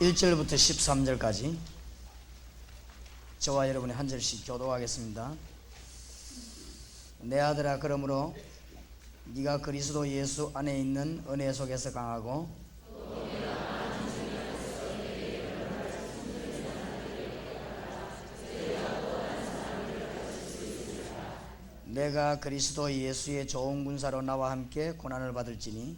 1절부터 13절까지 저와 여러분이 한 절씩 교독하겠습니다. 내 아들아, 그러므로 네가 그리스도 예수 안에 있는 은혜 속에서 강하고 내가 그리스도 예수의 좋은 군사로 나와 함께 고난을 받을지니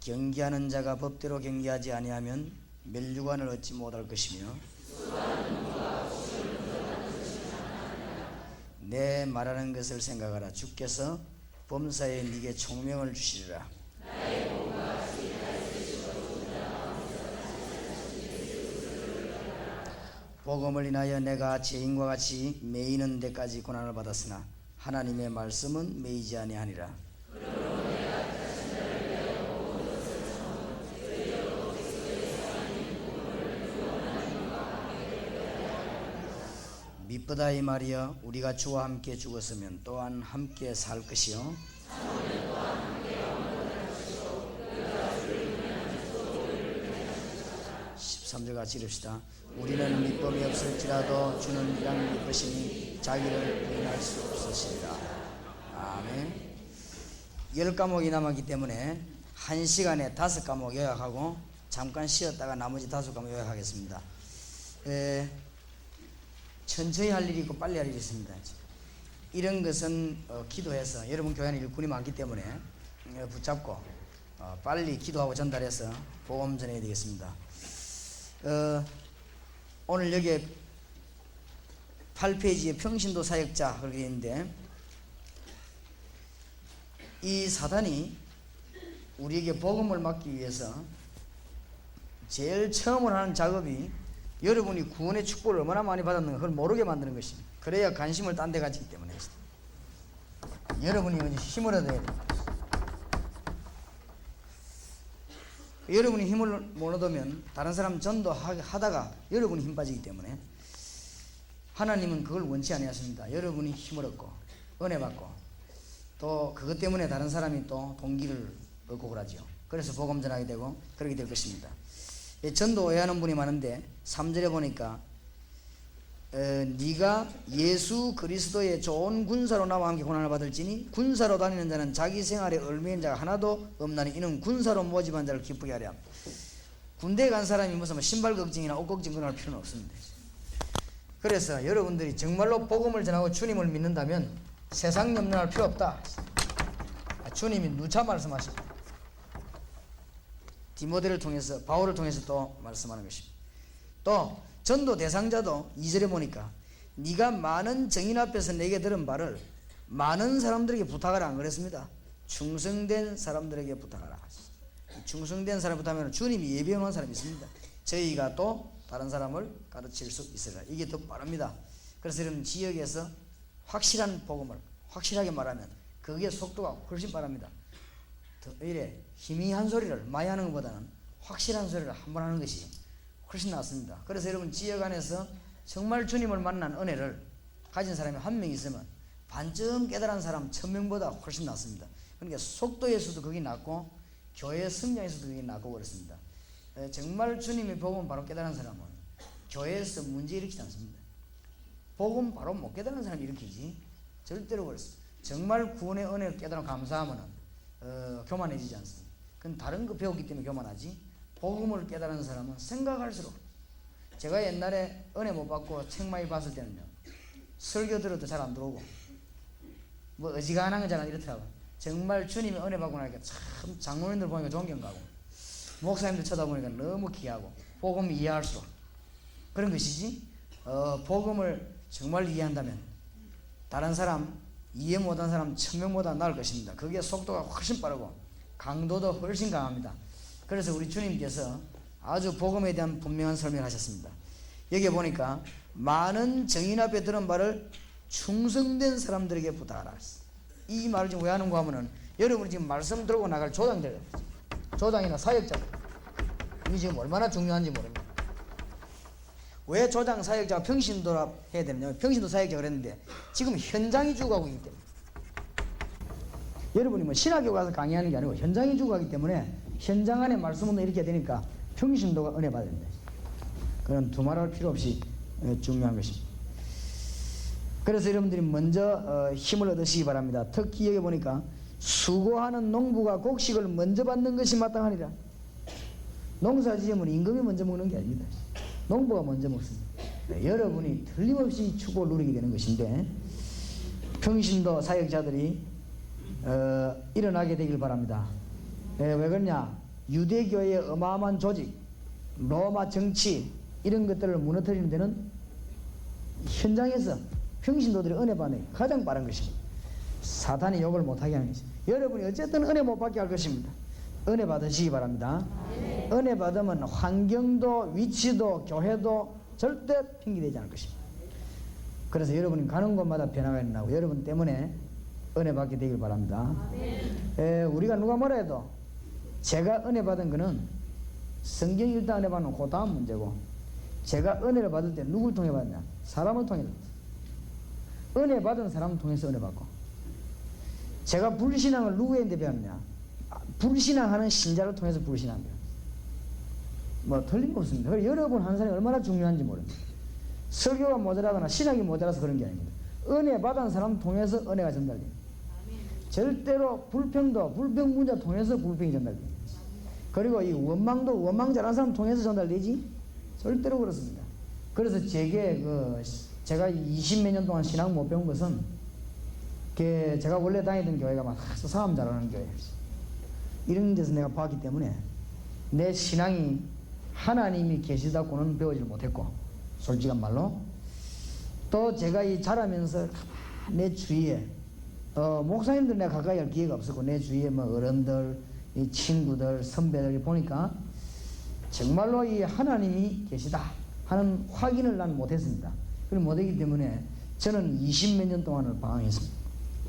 경계하는 자가 법대로 경계하지 아니하면 멸류관을 얻지 못할 것이며 내 말하는 것을 생각하라. 주께서 범사에 네게 총명을 주시리라. 복음을 인하여 내가 죄인과 같이 매이는 데까지 고난을 받았으나 하나님의 말씀은 매이지 아니하니라. 미쁘다 이 말이여, 우리가 주와 함께 죽었으면 또한 함께 살 것이요 13절 같이 읽읍시다. 우리는 미쁨이 없을지라도 주는 이랑 미쁘시니 자기를 부인할 수 없으시리라. 아멘. 10과목이 남았기 때문에 1시간에 5과목 요약하고 잠깐 쉬었다가 나머지 5과목 요약하겠습니다. 천천히 할 일이 있고 빨리 할 일이 있습니다. 이런 것은 기도해서, 여러분 교회는 일꾼이 많기 때문에 붙잡고 빨리 기도하고 전달해서 복음 전해야 되겠습니다. 오늘 여기에 8페이지에 평신도 사역자 그렇게 있는데, 이 사단이 우리에게 복음을 막기 위해서 제일 처음으로 하는 작업이 여러분이 구원의 축복을 얼마나 많이 받았는가 그걸 모르게 만드는 것입니다. 그래야 관심을 딴 데 가지기 때문에 여러분이 힘을 얻어야 됩니다. 여러분이 힘을 못 얻으면 다른 사람 전도하다가 여러분이 힘 빠지기 때문에 하나님은 그걸 원치 아니하십니다. 여러분이 힘을 얻고 은혜 받고 또 그것 때문에 다른 사람이 또 동기를 얻고 그러죠. 그래서 복음 전하게 되고 그렇게 될 것입니다. 전도 오해하는 분이 많은데 3절에 보니까 네가 예수 그리스도의 좋은 군사로 나와 함께 고난을 받을지니 군사로 다니는 자는 자기 생활에 얽매인 자가 하나도 없나니 이는 군사로 모집한 자를 기쁘게 하랴. 군대에 간 사람이 무슨 신발 걱정이나 옷 걱정 그런 할 필요는 없습니다. 그래서 여러분들이 정말로 복음을 전하고 주님을 믿는다면 세상 염려할 필요 없다. 주님이 누차 말씀하십니다. 디모데를 통해서, 바울을 통해서 또 말씀하는 것입니다. 또 전도 대상자도 2절에 보니까 네가 많은 정인 앞에서 내게 들은 바를 많은 사람들에게 부탁하라 안 그랬습니다. 충성된 사람들에게 부탁하라. 충성된 사람 부탁하면 주님이 예비해 놓은 사람이 있습니다. 저희가 또 다른 사람을 가르칠 수 있으리라. 이게 더 빠릅니다. 그래서 여러분 지역에서 확실한 복음을 확실하게 말하면 그게 속도가 훨씬 빠릅니다. 이래 희미한 소리를 많이 하는 것보다는 확실한 소리를 한 번 하는 것이 훨씬 낫습니다. 그래서 여러분 지역 안에서 정말 주님을 만난 은혜를 가진 사람이 한 명 있으면 반쯤 깨달은 사람 1000명보다 훨씬 낫습니다. 그러니까 속도에서도 그게 낫고 교회 성장에서도 그게 낫고 그렇습니다. 정말 주님의 복음 바로 깨달은 사람은 교회에서 문제 일으키지 않습니다. 복음 바로 못 깨달은 사람이 일으키지 절대로 그렇습니다. 정말 구원의 은혜를 깨달아 감사하면은 교만해지지 않습니다. 그건 다른 거 배웠기 때문에 교만하지, 복음을 깨달은 사람은 생각할수록, 제가 옛날에 은혜 못 받고 책 많이 봤을 때는요 설교 들어도 잘 안 들어오고 뭐 어지간한 거잖아 이렇더라고요. 정말 주님이 은혜 받고 나니까 참 장로님들 보니까 존경가고 목사님들 쳐다보니까 너무 귀하고 복음 이해할수록 그런 것이지, 복음을 정말 이해한다면 다른 사람 이해 못한 사람 1000명보다 나을 것입니다. 그게 속도가 훨씬 빠르고 강도도 훨씬 강합니다. 그래서 우리 주님께서 아주 복음에 대한 분명한 설명을 하셨습니다. 여기 보니까 많은 정인 앞에 들은 바를 충성된 사람들에게 부탁하라. 이 말을 지금 왜 하는가 하면은 여러분이 지금 말씀 들고 나갈 조장들, 조장이나 사역자들, 이게 지금 얼마나 중요한지 모릅니다. 왜 조장 사역자가 평신도라 해야 되느냐, 평신도 사역자가 그랬는데 지금 현장이 죽어가고 있기 때문에 여러분이 뭐 신학교 가서 강의하는 게 아니고 현장에 주고 가기 때문에 현장 안에 말씀은 이렇게 되니까 평신도가 은혜 받습니다. 그런 두말할 필요 없이 중요한 것입니다. 그래서 여러분들이 먼저 힘을 얻으시기 바랍니다. 특히 여기 보니까 수고하는 농부가 곡식을 먼저 받는 것이 마땅하니라. 농사 지으면 임금이 먼저 먹는 게 아닙니다. 농부가 먼저 먹습니다. 여러분이 틀림없이 축복을 누리게 되는 것인데 평신도 사역자들이 일어나게 되길 바랍니다. 왜 그러냐? 유대교의 어마어마한 조직, 로마 정치 이런 것들을 무너뜨리는 데는 현장에서 평신도들이 은혜 받는 가장 빠른 것입니다. 사탄이 욕을 못하게 하는 것입니다. 여러분이 어쨌든 은혜 못 받게 할 것입니다. 은혜 받으시기 바랍니다. 네. 은혜 받으면 환경도 위치도 교회도 절대 핑계되지 않을 것입니다. 그래서 여러분이 가는 곳마다 변화가 일어나고 여러분 때문에 은혜 받게 되길 바랍니다. 우리가 누가 뭐라 해도 제가 은혜 받은 거는 성경이 일단 은혜 받는 그 다음 문제고, 제가 은혜를 받을 때 누굴 통해 받냐? 사람을 통해 받았어요. 은혜 받은 사람을 통해서 은혜 받고, 제가 불신앙을 누구한테 배웠냐? 불신앙하는 신자를 통해서 불신앙 배웠어요. 뭐 틀림없습니다. 그래서 여러분 한 사람이 얼마나 중요한지 모릅니다. 설교가 모자라거나 신학이 모자라서 그런 게 아닙니다. 은혜 받은 사람 통해서 은혜가 전달됩니다. 절대로 불평분자 통해서 불평이 전달됩니다. 그리고 이 원망도 원망 잘하는 사람 통해서 전달되지 절대로 그렇습니다. 그래서 제가 20몇 년 동안 신앙 못 배운 것은 제가 원래 다니던 교회가 막 사람 잘하는 교회였어요. 이런 데서 내가 봤기 때문에 내 신앙이 하나님이 계시다고는 배우지 못했고, 솔직한 말로 또 제가 자라면서 내 주위에 목사님들 내가 가까이 할 기회가 없었고, 내 주위에 뭐 어른들, 이 친구들, 선배들이 보니까 정말로 이 하나님이 계시다 하는 확인을 난 못했습니다. 그럼 못했기 때문에 저는 20몇 년 동안을 방황했습니다.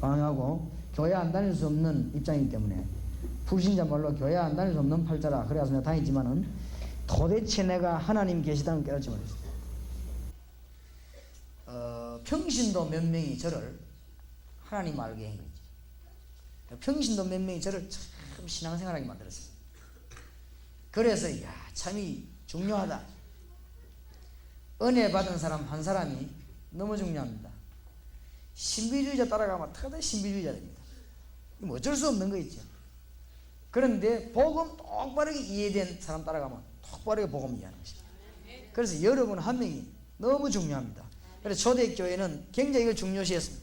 방황하고 교회 안 다닐 수 없는 입장이기 때문에, 불신자 말로 교회 안 다닐 수 없는 팔자라 그래서 내가 다녔지만은 도대체 내가 하나님 계시다는 깨닫지 못했습니다. 평신도 몇 명이 저를 하나님 알게 한 거지. 평신도 몇 명이 저를 참 신앙생활하게 만들었습니다. 그래서 참이 중요하다. 은혜 받은 사람 한 사람이 너무 중요합니다. 신비주의자 따라가면 어떻게든 신비주의자 됩니다. 뭐 어쩔 수 없는 거 있죠. 그런데 복음 똑바르게 이해된 사람 따라가면 똑바르게 복음 이해하는 것입니다. 그래서 여러분 한 명이 너무 중요합니다. 그래서 초대교회는 굉장히 이걸 중요시했습니다.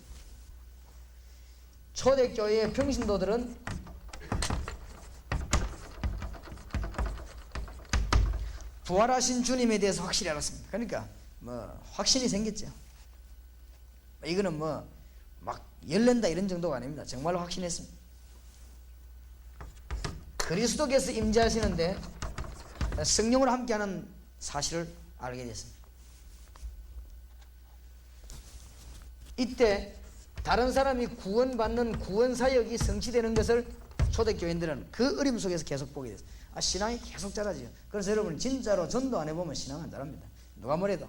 초대교회의 평신도들은 부활하신 주님에 대해서 확실히 알았습니다. 그러니까 확신이 생겼죠. 이거는 막 열린다 이런 정도가 아닙니다. 정말로 확신했습니다. 그리스도께서 임재하시는데 성령을 함께하는 사실을 알게 됐습니다. 이때 다른 사람이 구원받는 구원사역이 성취되는 것을 초대교인들은 그 어림 속에서 계속 보게 됐어요. 신앙이 계속 자라지요. 그래서 여러분 진짜로 전도 안 해보면 신앙 안 자랍니다. 누가 뭐래도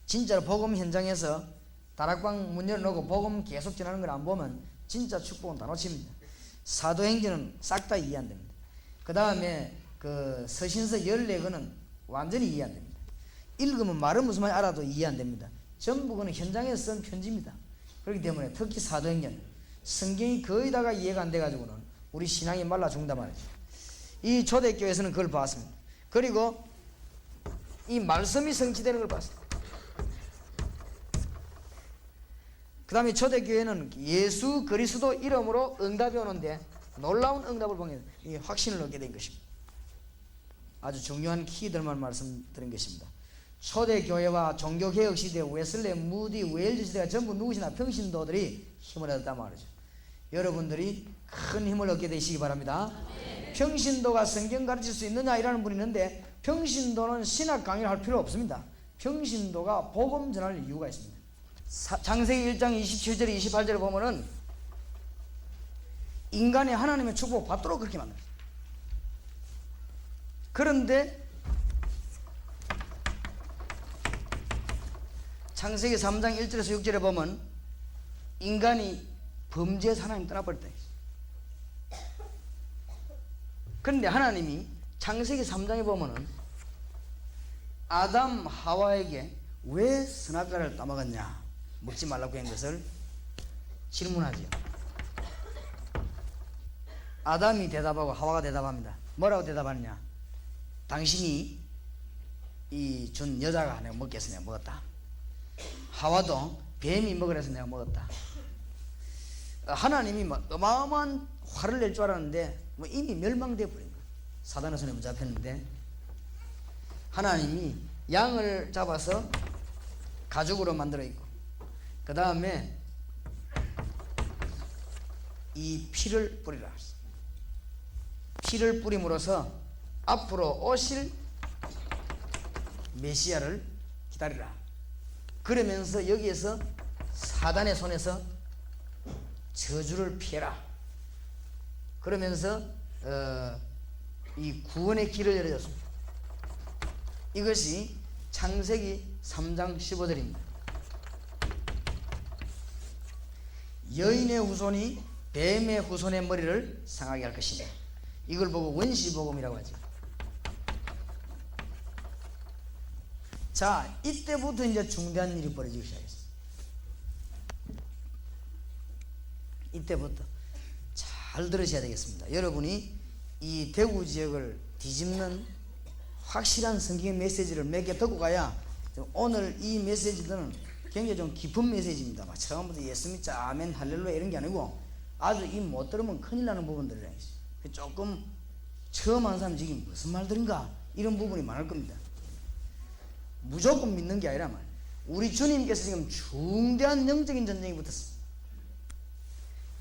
진짜로 복음 현장에서 다락방 문 열어놓고 복음 계속 전하는 걸 안 보면 진짜 축복은 다 놓칩니다. 사도행전은 싹 다 이해 안 됩니다. 그 다음에 서신서 14권은 완전히 이해 안 됩니다. 읽으면 말은 무슨 말인지 알아도 이해 안 됩니다. 전부 그는 현장에서 쓴 편지입니다. 그렇기 때문에 특히 사도행전 성경이 거의 다가 이해가 안 돼가지고는 우리 신앙이 말라 죽는단 말이죠. 이 초대교회에서는 그걸 봤습니다. 그리고 이 말씀이 성취되는 걸 봤습니다. 그 다음에 초대교회는 예수 그리스도 이름으로 응답이 오는데 놀라운 응답을 보게 이 확신을 얻게 된 것입니다. 아주 중요한 키들만 말씀드린 것입니다. 초대교회와 종교개혁 시대 웨슬레, 무디, 웨일즈 시대가 전부 누구시나 평신도들이 힘을 얻었단 말이죠. 여러분들이 큰 힘을 얻게 되시기 바랍니다. 평신도가 성경 가르칠 수 있느냐 이라는 분이 있는데, 평신도는 신학 강의를 할 필요 없습니다. 평신도가 복음 전할 이유가 있습니다. 창세기 1장 27절 28절을 보면은 인간이 하나님의 축복 받도록 그렇게 만들어요. 그런데 창세기 3장 1절에서 6절에 보면 인간이 범죄에서 하나님 떠나버렸다. 그런데 하나님이 창세기 3장에 보면은 아담 하와에게 왜 선악과를 따먹었냐, 먹지 말라고 한 것을 질문하지요. 아담이 대답하고 하와가 대답합니다. 뭐라고 대답하느냐? 당신이 이 준 여자가 내가 먹겠어 내가 먹었다. 하와도 뱀이 먹으래서 내가 먹었다. 하나님이 막 어마어마한 화를 낼 줄 알았는데 뭐 이미 멸망되어 버린 거예요. 사단의 손에 붙잡혔는데 하나님이 양을 잡아서 가죽으로 만들어 있고 그 다음에 이 피를 뿌리라. 피를 뿌림으로써 앞으로 오실 메시아를 기다리라. 그러면서 여기에서 사단의 손에서 저주를 피해라. 그러면서 이 구원의 길을 열어줬습니다. 이것이 창세기 3장 15절입니다. 여인의 후손이 뱀의 후손의 머리를 상하게 할 것이며 이걸 보고 원시복음이라고 하죠. 자, 이때부터 이제 중대한 일이 벌어지기 시작했어요. 이때부터 잘 들으셔야 되겠습니다. 여러분이 이 대구 지역을 뒤집는 확실한 성경의 메시지를 몇 개 듣고 가야 오늘 이 메시지들은 굉장히 좀 깊은 메시지입니다. 막 처음부터 예수 믿자 아멘 할렐루야 이런 게 아니고 아주 이 못 들으면 큰일 나는 부분들이라 있어요. 조금 처음 한 사람 지금 무슨 말들인가 이런 부분이 많을 겁니다. 무조건 믿는 게 아니라 말이에요. 우리 주님께서 지금 중대한 영적인 전쟁이 붙었습니다.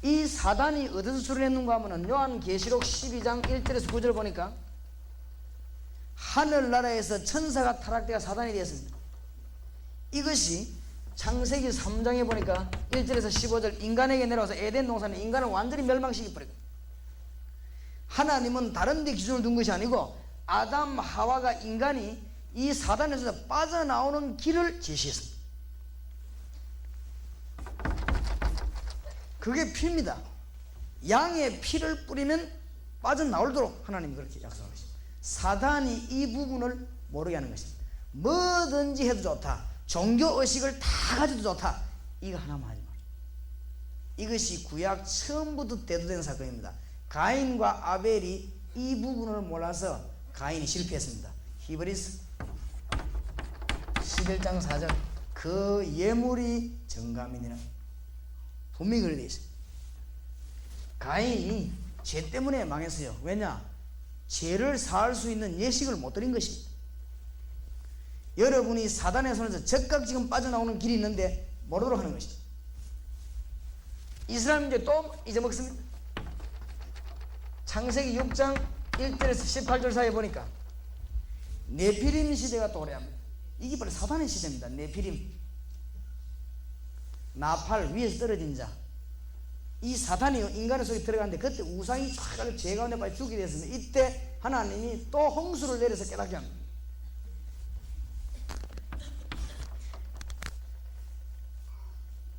이 사단이 어디서 출현했는가 하면 요한계시록 12장 1절에서 9절 보니까 하늘나라에서 천사가 타락되어 사단이 되었습니다. 이것이 창세기 3장에 보니까 1절에서 15절 인간에게 내려와서 에덴 동산에 인간을 완전히 멸망시켜버리고 하나님은 다른 데 기준을 둔 것이 아니고 아담 하와가 인간이 이 사단에서 빠져나오는 길을 제시했습니다. 그게 피입니다. 양의 피를 뿌리면 빠져나오도록 하나님이 그렇게 약속하십니다. 사단이 이 부분을 모르게 하는 것입니다. 뭐든지 해도 좋다. 종교의식을 다 가져도 좋다. 이거 하나만 하지 마라. 이것이 구약 처음부터 대두된 사건입니다. 가인과 아벨이 이 부분을 몰라서 가인이 실패했습니다. 히브리서 11장 4절 그 예물이 정감이니라 분명히 그렇게 되어 있습니다. 가인이 죄 때문에 망했어요. 왜냐? 죄를 사할 수 있는 예식을 못 드린 것입니다. 여러분이 사단의 손에서 적각 지금 빠져나오는 길이 있는데 모르도록 하는 것이죠. 이스라엘 이제 또 잊어먹습니다. 창세기 6장 1절에서 18절 사이에 보니까 네피림 시대가 도래합니다. 이게 바로 사단의 시대입니다. 네피림 나팔 위에서 떨어진 자. 이 사단이 인간의 속에 들어갔는데 그때 우상이 쫙 죄 가운데 빠져 죽게 됐습니다. 이때 하나님이 또 홍수를 내려서 깨닫게 합니다.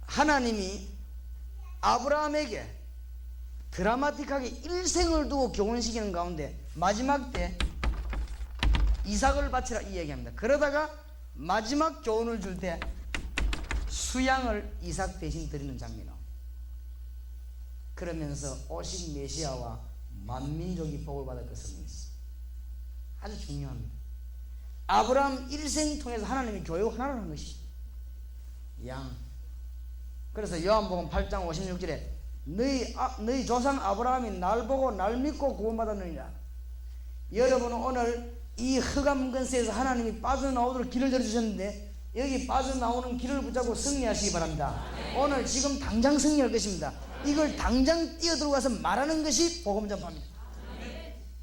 하나님이 아브라함에게 드라마틱하게 일생을 두고 교훈시키는 가운데 마지막 때 이삭을 바치라 이 얘기합니다. 그러다가 마지막 교훈을 줄 때 수양을 이삭 대신 드리는 장면이 나옵니다. 그러면서 오실 메시아와 만민족이 복을 받을 것을 믿습니다. 아주 중요합니다. 아브라함 일생 통해서 하나님이 교육 하나를 한 것이죠. 양. 그래서 요한복음 8장 56절에 너희 조상 아브라함이 날 보고 날 믿고 구원받았느니라. 여러분은 오늘 이 흑암 근세에서 하나님이 빠져나오도록 길을 열어주셨는데 여기 빠져나오는 길을 붙잡고 승리하시기 바랍니다. 오늘 지금 당장 승리할 것입니다. 이걸 당장 뛰어들어가서 말하는 것이 복음 전파입니다.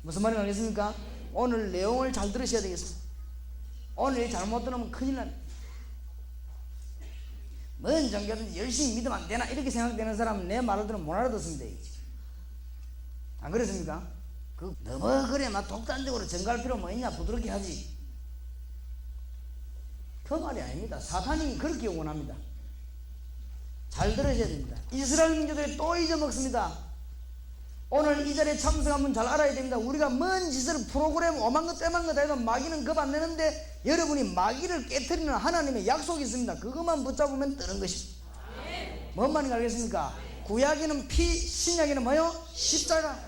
무슨 말인지 알겠습니까? 오늘 내용을 잘 들으셔야 되겠습니다. 오늘 잘못 들으면 큰일 납니다. 뭔 종교든지 열심히 믿으면 안 되나 이렇게 생각되는 사람은 내 말을 들으면 못 알아듣습니다. 안 그렇습니까? 너무 그래 막 독단적으로 정갈 필요 뭐 있냐 부드럽게 하지. 그 말이 아닙니다. 사탄이 그렇게 원합니다. 잘 들으셔야 됩니다. 이스라엘 민족들이 또 잊어먹습니다. 오늘 이 자리에 참석한 분 잘 알아야 됩니다. 우리가 뭔 짓을 프로그램 오만 것 때만 것 해도 마귀는 겁 안 내는데 여러분이 마귀를 깨트리는 하나님의 약속이 있습니다. 그것만 붙잡으면 뜨는 것입니다. 뭔 말인지 알겠습니까? 구약에는 피, 신약에는 뭐요? 십자가.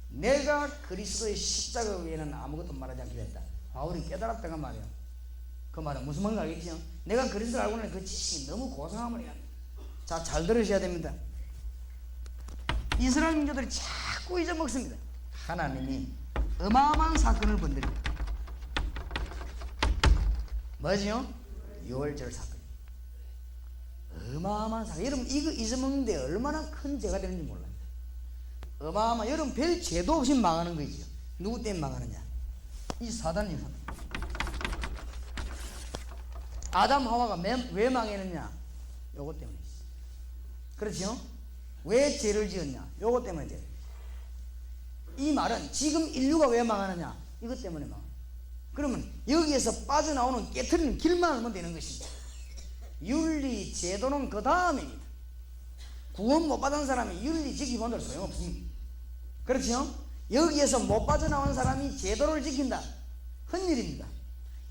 내가 그리스도의 십자가 외에는 아무것도 말하지 않기로 했다. 바울이 깨달았다가 말이에요. 그 말은 무슨 말인지 알겠죠? 내가 그리스도를 알고 나니 그 지식이 너무 고상한 말이야. 자, 잘 들으셔야 됩니다. 이스라엘 민족들이 자꾸 잊어먹습니다. 하나님이 어마어마한 사건을 건드립니다. 뭐지요? 유월절 사건. 어마어마한 사건. 여러분 이거 잊어먹는데 얼마나 큰 죄가 되는지 몰라요. 어마어마. 여러분 별 죄도 없이 망하는 거죠. 누구 때문에 망하느냐? 이 사단이. 아담 하와가 왜 망했느냐? 요것 때문에. 그렇죠? 왜 죄를 지었냐? 요것 때문에 죄. 이 말은 지금 인류가 왜 망하느냐? 이것 때문에 망. 그러면 여기에서 빠져나오는 깨트리는 길만 알면 되는 것입니다. 윤리 제도는 그 다음입니다. 구원 못 받은 사람이 윤리 지키본들 소용없습니다. 그렇죠? 여기에서 못 빠져나온 사람이 제도를 지킨다. 헛일입니다.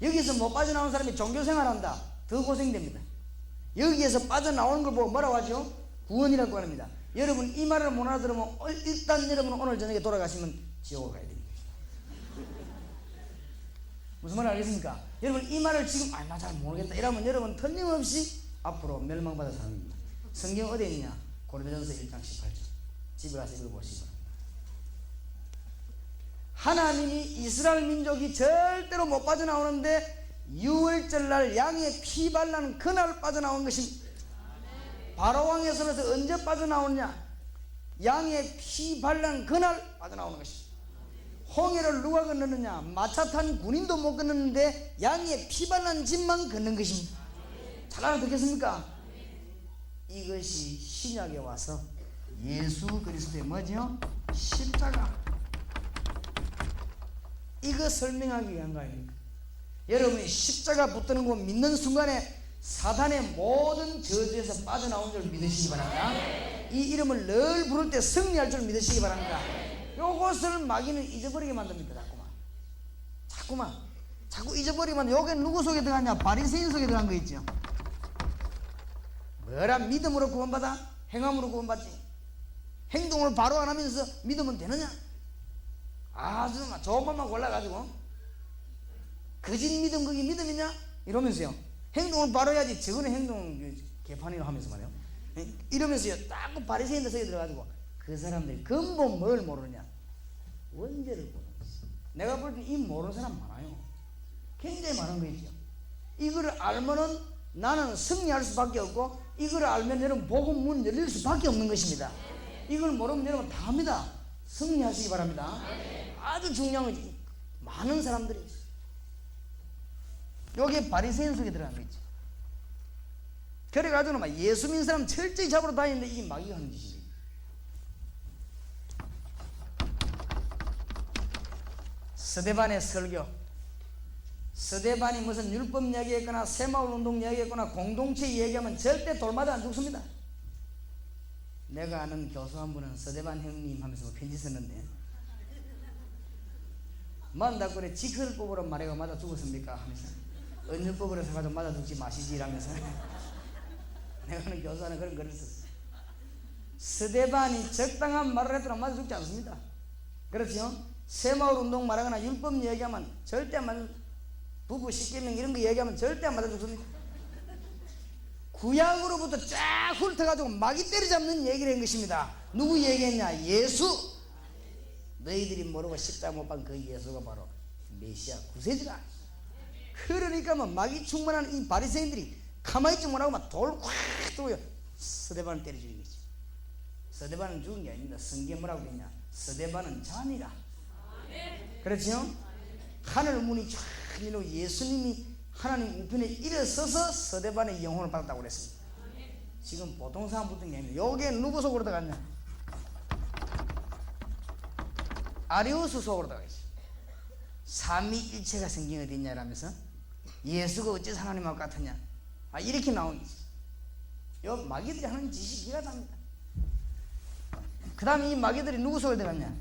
여기에서 못 빠져나온 사람이 종교생활한다. 더 고생됩니다. 여기에서 빠져나오는 걸 보고 뭐라고 하죠? 구원이라고 합니다. 여러분 이 말을 못 알아들으면 일단 여러분 오늘 저녁에 돌아가시면 지옥을 가야 됩니다. 무슨 말을 알겠습니까? 여러분 이 말을 지금 나 잘 모르겠다 이러면 여러분 틀림없이 앞으로 멸망받을 사람입니다. 성경 어디에 있냐? 고린도전서 1장 18절. 집에 가서 읽어보시기 바랍니다. 하나님이 이스라엘 민족이 절대로 못 빠져나오는데 유월절날 양의 피 발라는 그날 빠져나온 것입니다. 바로왕의 손에서 언제 빠져나오느냐? 양의 피 발라는 그날 빠져나오는 것입니다. 홍해를 누가 건너느냐? 마차 탄 군인도 못 건너는데 양의 피 발라는 집만 걷는 것입니다. 잘 알아듣겠습니까? 이것이 신약에 와서 예수 그리스도의 뭐죠? 십자가. 이거 설명하기 위한 거 아닙니까? 여러분이 십자가 붙드는 거 믿는 순간에 사단의 모든 저주에서 빠져나온 줄 믿으시기 바랍니다. 이 이름을 늘 부를 때 승리할 줄 믿으시기 바랍니다. 요것을 마귀는 잊어버리게 만듭니다. 자꾸 잊어버리게 만듭니다. 요게 누구 속에 들어갔냐? 바리새인 속에 들어간 거 있죠. 뭐라 믿음으로 구원받아? 행함으로 구원받지. 행동을 바로 안 하면서 믿으면 되느냐? 아주 좋은 것만 골라가지고 거짓 믿음 그게 믿음이냐? 이러면서요. 행동을 바로 해야지. 저거는 행동 개판이라 하면서 말이에요. 이러면서요. 딱 그 바리새인들 속에 들어가지고 그 사람들이 근본 뭘 모르느냐? 원죄를 모르는 거지. 내가 볼 때 이 모르는 사람 많아요. 굉장히 많은 거 있죠. 이거를 알면은 나는 승리할 수밖에 없고 이걸 알면 여러분 복음 문 열릴 수밖에 없는 것입니다. 이걸 모르면 여러분 다 합니다. 승리하시기 바랍니다. 아주 중요한 거지. 많은 사람들이 있어요. 여기에 바리새인 속에 들어간 거 있죠. 그래가지고 막 예수 믿는 사람 철저히 잡으러 다니는데 이게 마귀가 하는 짓이에요. 스데반의 설교. 스데반이 무슨 율법 이야기했거나 새마을 운동 이야기했거나 공동체 이야기하면 절대 돌마다 안 죽습니다. 내가 아는 교수 한 분은 스데반 형님 하면서 편지 썼는데 만다고 그래 직설법으로 말해가 맞아 죽었습니까? 하면서 언율법으로 해가지고 맞아 죽지 마시지 이러면서 내가 아는 교수 하나 그런 글을 썼어요. 스데반이 적당한 말을 했더라 맞아 죽지 않습니다. 그렇죠? 새마을 운동 말하거나 율법 이야기하면 절대 안 맞아. 부부 십계명 이런 거 얘기하면 절대 안 맞아 죽습니다. 구약으로부터 쫙 훑어가지고 마귀 때려잡는 얘기를 한 것입니다. 누구 얘기했냐? 예수. 너희들이 모르고 십자가 못 박은 그 예수가 바로 메시아 구세주다. 그러니까 뭐 마귀 충만한 이 바리새인들이 가만히 있지 못하고 막 돌 콱 들어요. 스데반을 때려주는 거지. 스데반은 죽은 게 아닙니다. 성경 뭐라고 했냐? 스데반은 잠이라. 그렇죠? 하늘 문이 쫙 열리고 예수님이 하나님 우편에 일어서서 스데반의 영혼을 받았다고 그랬습니다. 지금 보통 사람 붙은 게 아닙니다. 여기에 누구 속으로 들어갔냐? 아리우스 속으로 들어가있어요. 삼위일체가 성경에 어디 있냐라면서 예수가 어째서 하나님하고 같았냐? 이렇게 나오는 거지. 요 마귀들이 하는 짓이 기가 납니다. 그 다음에 이 마귀들이 누구 속에 들어갔냐?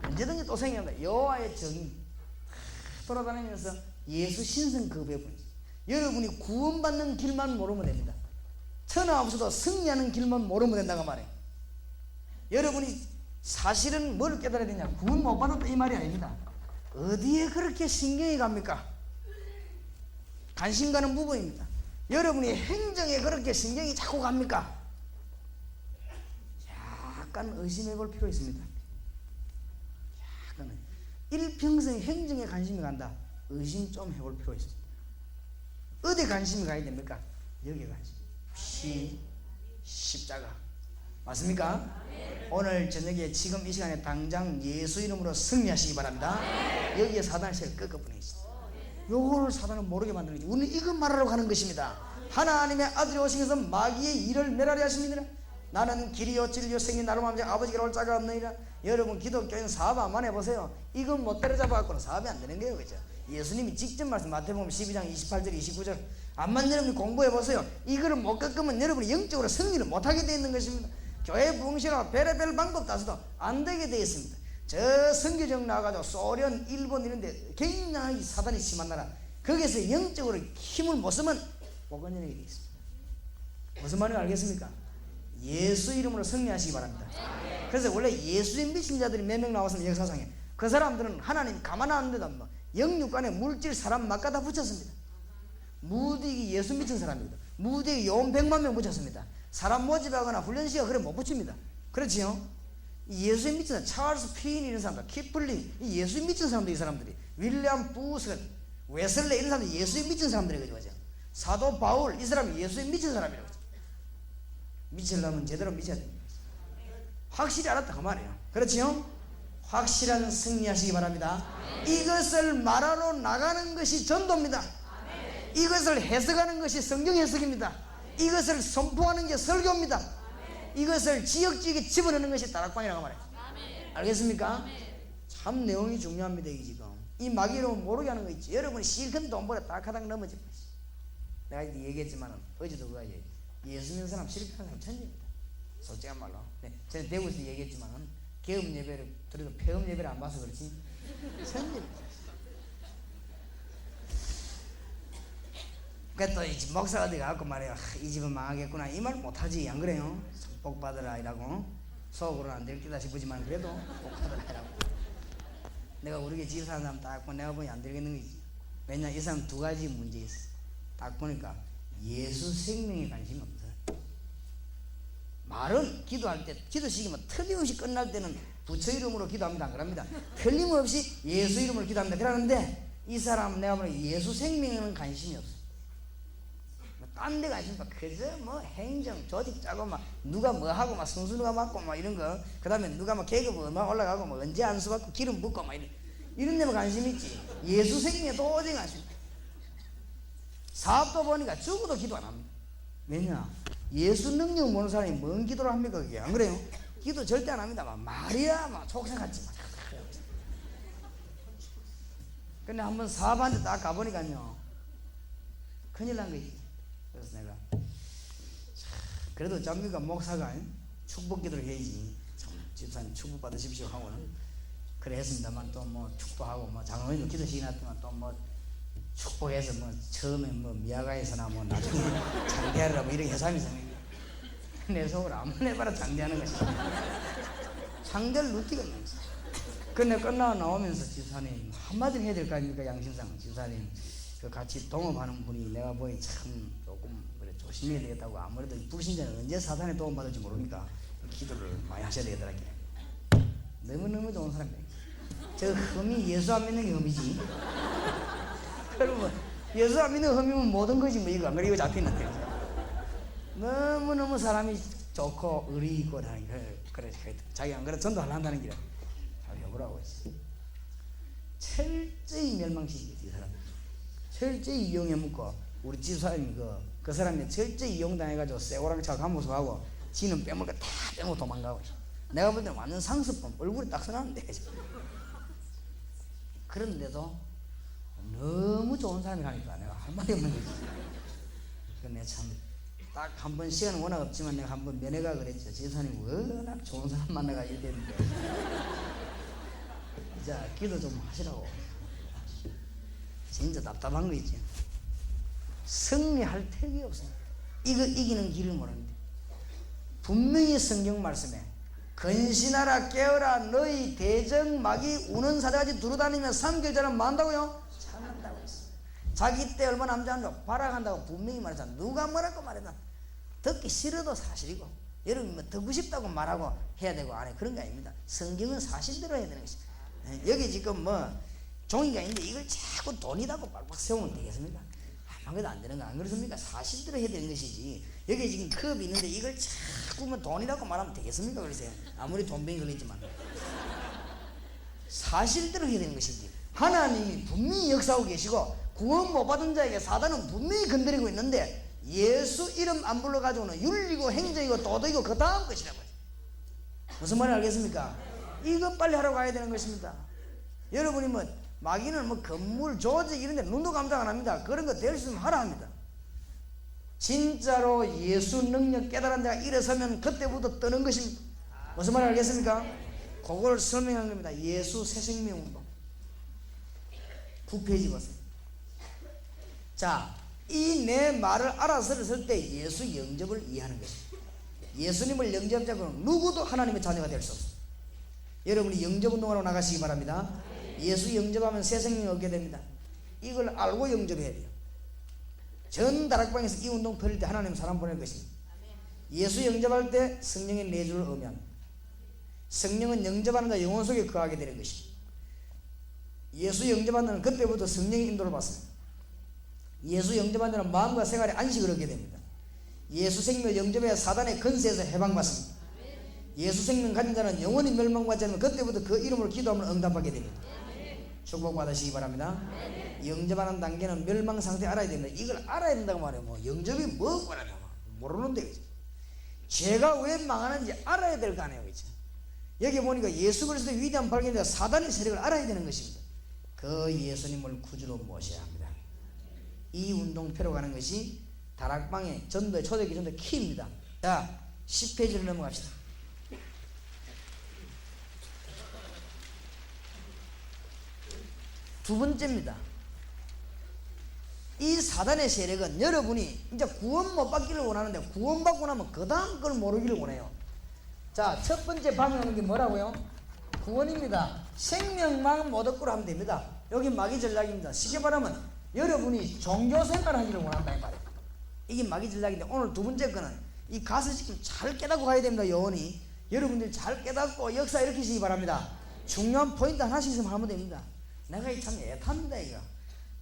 언제든지 또 생깁니다. 여호와의 정의 돌아다니면서 예수 신성 그 배분이죠. 여러분이 구원받는 길만 모르면 됩니다. 천하 없어도 승리하는 길만 모르면 된다고 말해요. 여러분이 사실은 뭘 깨달아야 되냐? 구원 못 받았다 이 말이 아닙니다. 어디에 그렇게 신경이 갑니까? 관심 가는 부분입니다. 여러분이 행정에 그렇게 신경이 자꾸 갑니까? 약간 의심해 볼 필요 있습니다. 약간 일평생 행정에 관심이 간다. 의심 좀 해볼 필요 있습니다. 어디 관심이 가야 됩니까? 여기에 관심. 십자가. 맞습니까? 오늘 저녁에 지금 이 시간에 당장 예수 이름으로 승리하시기 바랍니다. 여기에 사단의 세를 꺾어버리겠습니다. 요걸 사단은 모르게 만드는 거죠. 우리는 이것 말하려고 하는 것입니다. 하나님의 아들이 오신 것은 마귀의 일을 멸하려 하십니다. 나는 길이요 진리요 생이 나로 마음에 아버지가 올 자가 없느니라. 여러분 기독교인 사업 한번 해보세요. 이건 못 때려잡아갖고는 사업이 안 되는 거예요. 그죠? 예수님이 직접 말씀 마태복음 12장 28절 29절 암만 여러분이 공부해보세요. 이거를 못 꺾으면 여러분이 영적으로 승리를 못하게 되어 있는 것입니다. 교회 부흥실하고 별의별 방법 따서도 안 되게 되어 있습니다. 저 선교적 나가가지고 소련, 일본 이런데 굉장히 사단이 심한 나라, 거기서 영적으로 힘을 못 쓰면 복원전하게 되어 있습니다. 무슨 말인지 알겠습니까? 예수 이름으로 승리하시기 바랍니다. 그래서 원래 예수에 미친 자들이 몇 명 나왔으면 역사상에 그 사람들은 하나님 가만 안 둔데도 뭐 영육간에 물질 사람 막 갖다 붙였습니다. 무디기 예수 미친 사람입니다. 무디기 요원 100만 명 붙였습니다. 사람 모집하거나 훈련시가 그래 못 붙입니다. 그렇지요? 예수에 미친 사람, 찰스 피인 이런 사람들, 키플링, 이 예수에 미친 사람들, 이 사람들이 윌리엄 부스, 웨슬레 이런 사람들 예수에 미친 사람들이거든요. 사도 바울 이 사람이 예수에 미친 사람이라고. 미치려면 제대로 미쳐야 됩니다. 확실히 알았다 그 말이에요. 그렇지요? 확실한 승리하시기 바랍니다. 이것을 말하러 나가는 것이 전도입니다. 이것을 해석하는 것이 성경 해석입니다. 이것을 선포하는 게 설교입니다. 이것을 지역지역에 집어넣는 것이 다락방이라고 말해요. 알겠습니까? 참 내용이 중요합니다. 이 지금 이 마귀로는 모르게 하는 거 있지. 여러분이 실컷 돈벌어 딱하닥 넘어지고 있어. 내가 얘기했지만 어제도 그거 예수 믿는 사람 실패하는 사람 천지입니다. 솔직한 말로. 네, 제가 대구에서 얘기했지만 개업 예배를 드려도 폐업 예배를 안 봐서 그렇지 천지입니다. 그러니까 또 이 집 목사가 어디 가고 말해요. 이 집은 망하겠구나 이 말 못하지. 안 그래요? 복 받으라 이라고. 속으로는 안 될 끼다 싶으지만 그래도 복 받으라 이라고. 내가 우리 집 사는 사람 딱 보면 내가 보니 안 되겠는 거지. 왜냐 이 사람 두 가지 문제 있어. 딱 보니까 예수 생명에 관심이 없어요. 말은 기도할 때 기도식이면 틀림없이 끝날 때는 부처 이름으로 기도합니다. 안 그럽니다. 틀림없이 예수 이름으로 기도합니다. 그러는데 이 사람은 내가 보니 예수 생명에는 관심이 없어요. 딴 데 관심이 없어. 그저 뭐 행정 조직 짜고 막 누가 뭐 하고 막 선수 누가 맞고 막 이런 거, 그 다음에 누가 막 계급 얼마 올라가고 뭐 언제 안수 받고 기름 붓고 막 이런 데만 관심이 있지. 예수 생명에 도저히 관심이 없어. 사업도 보니까 죽어도 기도 안 합니다. 왜냐? 예수 능력 모르는 사람이 뭔 기도를 합니까? 그게 안 그래요? 기도 절대 안 합니다. 막 말이야 막 촉생같이 막. 근데 한번 사업한테 딱 가보니까요 큰일 난 거지. 그래서 내가 그래도 장미가 목사가 축복 기도를 해야지. 참 집사님 축복 받으십시오 하고는 그래 했습니다만 또 뭐 축복하고 뭐 장로님도 기도시기 났지만 또 뭐 축복해서 뭐 처음에 뭐 미아가에서나 뭐 나중에 장대하라 뭐 이렇게 해삼이 생기고 내 속으로 아무나 해봐라 장대하는 것이 장대를 누티가 없는 거지. 근데 끝나고 나오면서 집사님 한마디 해야 될 거 아닙니까? 양심상 집사님 그 같이 동업하는 분이 내가 보니 참 조금 그래 조심해야 되겠다고. 아무래도 불신자는 언제 사단에 도움받을지 모르니까 기도를 많이 하셔야 되겠더라고요. 너무너무 좋은 사람이에요. 저 흠이 예수 안 믿는 게 흠이지. 여러분 예수 안 믿는 흠이면 모든 거지 뭐. 이거 안 그래 이거 잡히는데 너무너무 사람이 좋고 의리 있고 하니까 그래 자기 안 그래 전도하려 한다는 길에 잘 해보라고 했어. 철저히 멸망시키지 이 사람. 철저히 이용해 먹고 우리 집사람이 그 사람이 철저히 이용당해가지고 쇠고랑 차고 감옥수하고 지는 빼먹고 다 빼먹고 도망가고. 내가 볼 때는 완전 상습범. 얼굴이 딱 서놨는데. 그런데도 너무 좋은 사람이 가니까 내가 할 말이 없는 거지. 근데 참 딱 한 번 시간은 워낙 없지만 내가 한 번 면회가 그랬죠. 지사님 워낙 좋은 사람 만나가 이랬는데 자 기도 좀 하시라고. 진짜 답답한 거 있지. 승리할 택이 없습니다. 이거 이기는 길을 모르는데 분명히 성경 말씀에 근신하라 깨어라 너희 대적 마귀 우는 사자같이 두루다니며 3개월 전에 뭐 한다고요? 참는다고 했어. 자기 때 얼마 남지 않는다고 발악한다고 분명히 말했잖아. 누가 뭐라고 말했나 듣기 싫어도 사실이고 여러분 뭐 듣고 싶다고 말하고 해야 되고 안 해 그런 게 아닙니다. 성경은 사실대로 해야 되는 것이. 여기 지금 뭐 종이가 있는데 이걸 자꾸 돈이라고 빡빡 세우면 되겠습니까? 아무것도 안 되는 거 안 그렇습니까? 사실대로 해야 되는 것이지. 여기 지금 컵이 있는데 이걸 자꾸 뭐 돈이라고 말하면 되겠습니까? 그러세요. 아무리 돈병이 걸리지만 사실대로 해야 되는 것이지. 하나님이 분명히 역사하고 계시고 구원 못 받은 자에게 사단은 분명히 건드리고 있는데 예수 이름 안 불러가지고는 윤리고 행정이고 도덕이고 그 다음 것이라고요. 무슨 말인지 알겠습니까? 이거 빨리 하러 가야 되는 것입니다. 여러분이 뭐 마귀는 뭐 건물 조직 이런 데 눈도 감당 안 합니다. 그런 거 될 수 있으면 하라 합니다. 진짜로 예수 능력 깨달은 자가 일어서면 그때부터 뜨는 것입니다. 무슨 말인지 알겠습니까? 그걸 설명한 겁니다. 예수 새생명운동 9페이지 보세요. 자, 이 내 말을 알아들었을 때 예수 영접을 이해하는 것입니다. 예수님을 영접하지 않고는 누구도 하나님의 자녀가 될 수 없습니다. 여러분이 영접운동하러 나가시기 바랍니다. 예수 영접하면 새 생명을 얻게 됩니다. 이걸 알고 영접해야 돼요. 전 다락방에서 이 운동 펼릴 때 하나님 사람 보낼 것입니다. 예수 영접할 때 성령의 내주를 의미합니다. 성령은 영접하는 자 영혼 속에 거하게 되는 것입니다. 예수 영접하는 자는 그때부터 성령의 인도를 받습니다. 예수 영접하는 자는 마음과 생활에 안식을 얻게 됩니다. 예수 생명을 영접해야 사단의 건세에서 해방받습니다. 예수 생명 가진 자는 영원히 멸망받지 않으면 그때부터 그 이름으로 기도하면 응답하게 됩니다. 축복받으시기 바랍니다. 영접하는 단계는 멸망 상태 알아야 됩니다. 이걸 알아야 된다고 말해요. 뭐 영접이 뭐라냐 모르는데 그죠? 죄가 왜 망하는지 알아야 될 거 아니에요. 그죠? 여기 보니까 예수 그리스도의 위대한 발견자 사단의 세력을 알아야 되는 것입니다. 그 예수님을 구주로 모셔야 합니다. 이 운동표로 가는 것이 다락방의 전도의 초대기 전도의 키입니다. 자, 10페이지로 넘어갑시다. 두 번째입니다. 이 사단의 세력은 여러분이 이제 구원 못 받기를 원하는데 구원받고 나면 그 다음 걸 모르기를 원해요. 자, 첫 번째 방해하는 게 뭐라고요? 구원입니다. 생명만 못 얻고 하면 됩니다. 여기 마귀 전략입니다. 쉽게 말하면 여러분이 종교 생활을 하기를 원한다 이 말이에요. 이게 마귀 전략인데 오늘 두 번째 거는 이 가서 지금 잘 깨닫고 가야 됩니다. 영원히 여러분들이 잘 깨닫고 역사 일으키시기 바랍니다. 중요한 포인트 하나씩 있으면 하면 됩니다. 내가 참 애탑니다 이거.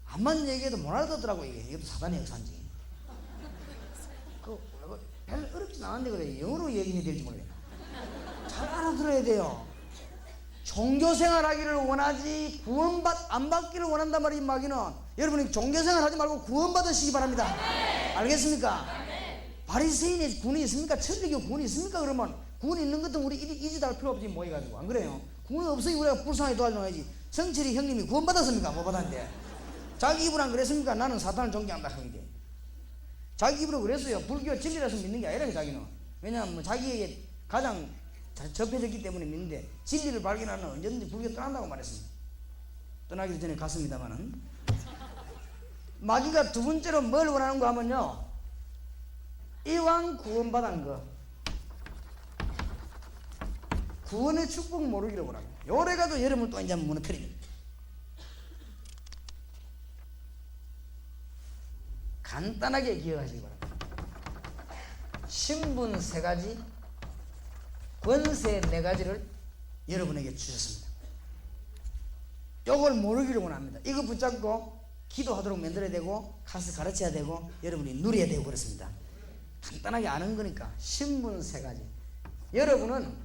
암만 얘기해도 못 알아듣더라고 이게. 이것도 사단의 역사인지. 별 어렵진 않은데 그래. 영어로 얘기해야 될지 모르겠네. 잘 알아들어야 돼요. 종교생활하기를 원하지 안 받기를 원한단 말이에요. 마귀는. 여러분이 종교생활 하지 말고 구원받으시기 바랍니다. 알겠습니까? 바리새인의 구원이 있습니까? 천주교 구원이 있습니까? 그러면 구원이 있는 것도 우리 이짓 할 필요 없지 뭐 해가지고. 안 그래요? 구원이 없으니 우리가 불쌍하게 도와줘야지. 성철이 형님이 구원 받았습니까? 못 받았는데. 자기 입으로 안 그랬습니까? 나는 사탄을 존경한다 하는데. 자기 입으로 그랬어요. 불교 진리라서 믿는 게 아니라 자기는. 왜냐하면 뭐 자기에게 가장 접해졌기 때문에 믿는데 진리를 발견하는 언제든지 불교 떠난다고 말했습니다. 떠나기 전에 갔습니다만은. 마귀가 두 번째로 뭘 원하는가 하면요, 이왕 구원받은 거 구원의 축복 모르기를 원합니다. 요래가도 여러분 또 이제 무너뜨립니다. 간단하게 기억하시기 바랍니다. 신분 3가지, 권세 4가지를 여러분에게 주셨습니다. 이걸 모르기를 원합니다. 이거 붙잡고 기도하도록 만들어야 되고 가서 가르쳐야 되고 여러분이 누려야 되고 그렇습니다. 간단하게 아는 거니까 신분 3가지. 여러분은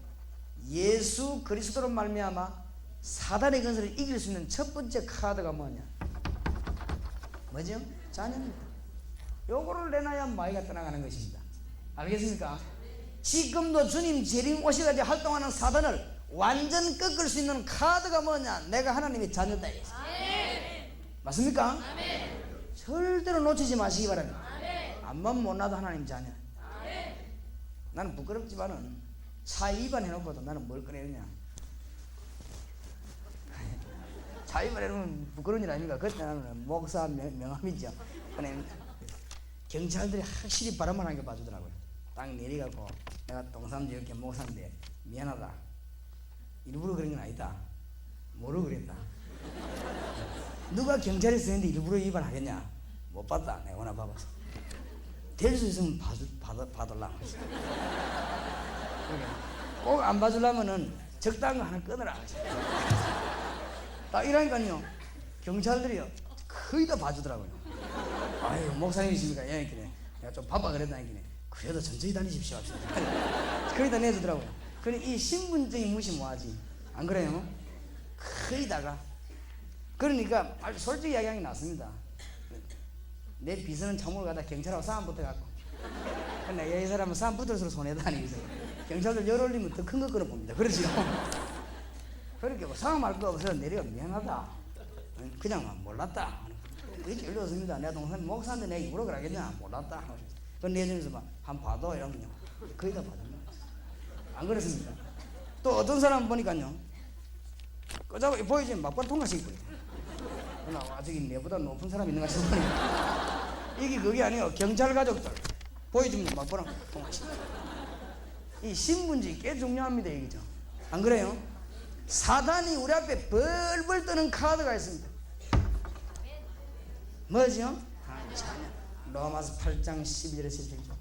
예수 그리스도로 말미암아 사단의 건설을 이길 수 있는 첫 번째 카드가 뭐냐? 뭐죠? 자녀입니다. 요거를 내놔야 마귀가 떠나가는 것입니다. 알겠습니까? 지금도 주님 재림 오시까지 활동하는 사단을 완전 꺾을 수 있는 카드가 뭐냐? 내가 하나님의 자녀다. 맞습니까? 절대로 놓치지 마시기 바랍니다. 암만 못나도 하나님 자녀. 나는 부끄럽지만은 차 위반해놓고도 나는 뭘 꺼내느냐. 차 위반해놓으면 부끄러운 일 아닙니까? 그때 나는 목사 명함이죠. 꺼냅니다. 경찰들이 확실히 바람만 한 게 봐주더라고요. 딱 내리가고 내가 동삼지 이렇게 목사인데 미안하다. 일부러 그런 건 아니다. 모르고 그랬다. 누가 경찰에 쓰는데 일부러 위반하겠냐? 못 봤다. 내가 워낙 봐봤어. 될 수 있으면 봐달라. 꼭 안 봐주려면은 적당한 거 하나 끊어라. 딱 이러니까요. 경찰들이요. 거의 다 봐주더라고요. 아유, 목사님이십니까? 예, 그래. 내가 좀 바빠 그랬다니까. 그래도 천천히 다니십시오. 거의 다 내주더라고요. 그래, 이 신분증이 무시 뭐하지? 안 그래요? 거의 다가. 그러니까 아주 솔직히 이야기하는 게 낫습니다. 내 비서는 참으로 가다 경찰하고 싸움 붙어갖고. 근데 이 사람은 싸움 붙을수록 손해다 아니겠어. 경찰들 열 올리면 더 큰 거 끌어봅니다. 그렇지요? 그렇게 뭐 상황할 거 없어서 내려 미안하다. 그냥 몰랐다. 이렇게 일렀습니다. 내 동생 목사인데 내가 입으로 그러겠냐? 몰랐다. 그건 내주면서 막 한 봐도 이러면요. 거의 다 봐줍니다. 안 그렇습니까? 또 어떤 사람 보니까요. 그자고 보이지 막판 통과시키고 아직 내보다 높은 사람이 있는 것 같아서 이게 그게 아니에요. 경찰 가족들 보여주면 막판 통과시키고 이 신분증이 꽤 중요합니다. 이거죠. 안 그래요? 사단이 우리 앞에 벌벌 떠는 카드가 있습니다. 뭐죠? 로마서 8장 12절에 17절.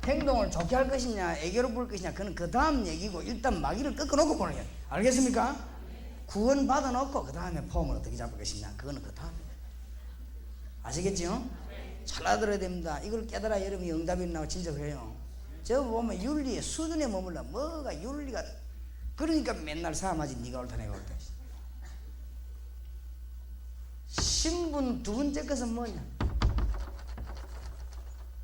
행동을 좋게 할 것이냐 애교롭을 것이냐 그건 그 다음 얘기고 일단 마귀를 꺾어놓고 보는 거예요. 알겠습니까? 구원 받아놓고 그 다음에 폼을 어떻게 잡을 것이냐 그거는 그 다음에. 아시겠죠? 잘 알아들어야 됩니다. 이걸 깨달아 여러분이 응답이 나고 진정해요. 저 보면 윤리의 수준에 머물러 뭐가 윤리가 그러니까 맨날 싸움하지. 네가 옳다 내가 옳다. 신분 두 번째 것은 뭐냐?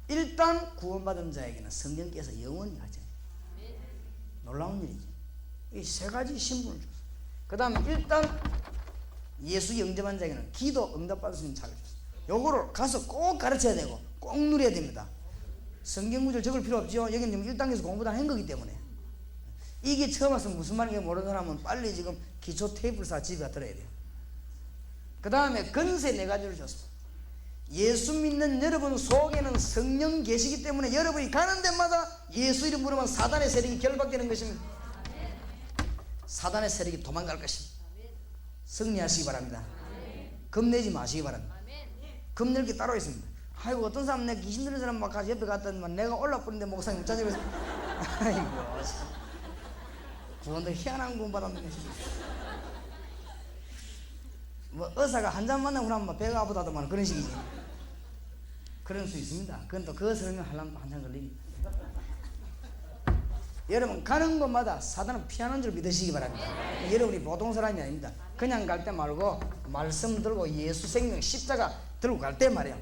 일단 구원받은 자에게는 성령께서 영원히 가죠. 놀라운 일이죠. 이 세 가지 신분을 줬어요. 그 다음에 일단 예수 영접한 자에게는 기도 응답받을 수 있는 자를 줬어요. 요거를 가서 꼭 가르쳐야 되고 꼭 누려야 됩니다. 성경 구절 적을 필요 없죠. 여기는 1단계에서 공부 다 한 거기 때문에. 이게 처음 와서 무슨 말인지 모르는 사람은 빨리 지금 기초 테이프를 사 집에 들어야 돼요. 그 다음에 건세 네 가지를 줬습니다. 예수 믿는 여러분 속에는 성령 계시기 때문에 여러분이 가는 데마다 예수 이름 부르면 사단의 세력이 결박되는 것입니다. 사단의 세력이 도망갈 것입니다. 승리하시기 바랍니다. 겁내지 마시기 바랍니다. 겁낼 게 따로 있습니다. 아이고 어떤 사람 내가 귀신 들린 사람 막 같이 옆에 갔더니만 내가 올라버리는데 목사님 못 찾아서 아이고 구원도 희한한 구원 받았는 것입니다. 뭐 의사가 한 잔 만나고 나면 배가 아프다더만 그런 식이지. 그럴 수 있습니다. 그건 또 그거 설명하려면 한참 걸립니다. 여러분 가는 곳마다 사단은 피하는 줄 믿으시기 바랍니다. 여러분이 보통 사람이 아닙니다. 그냥 갈 때 말고 말씀 들고 예수 생명 십자가 들고 갈 때 말이야.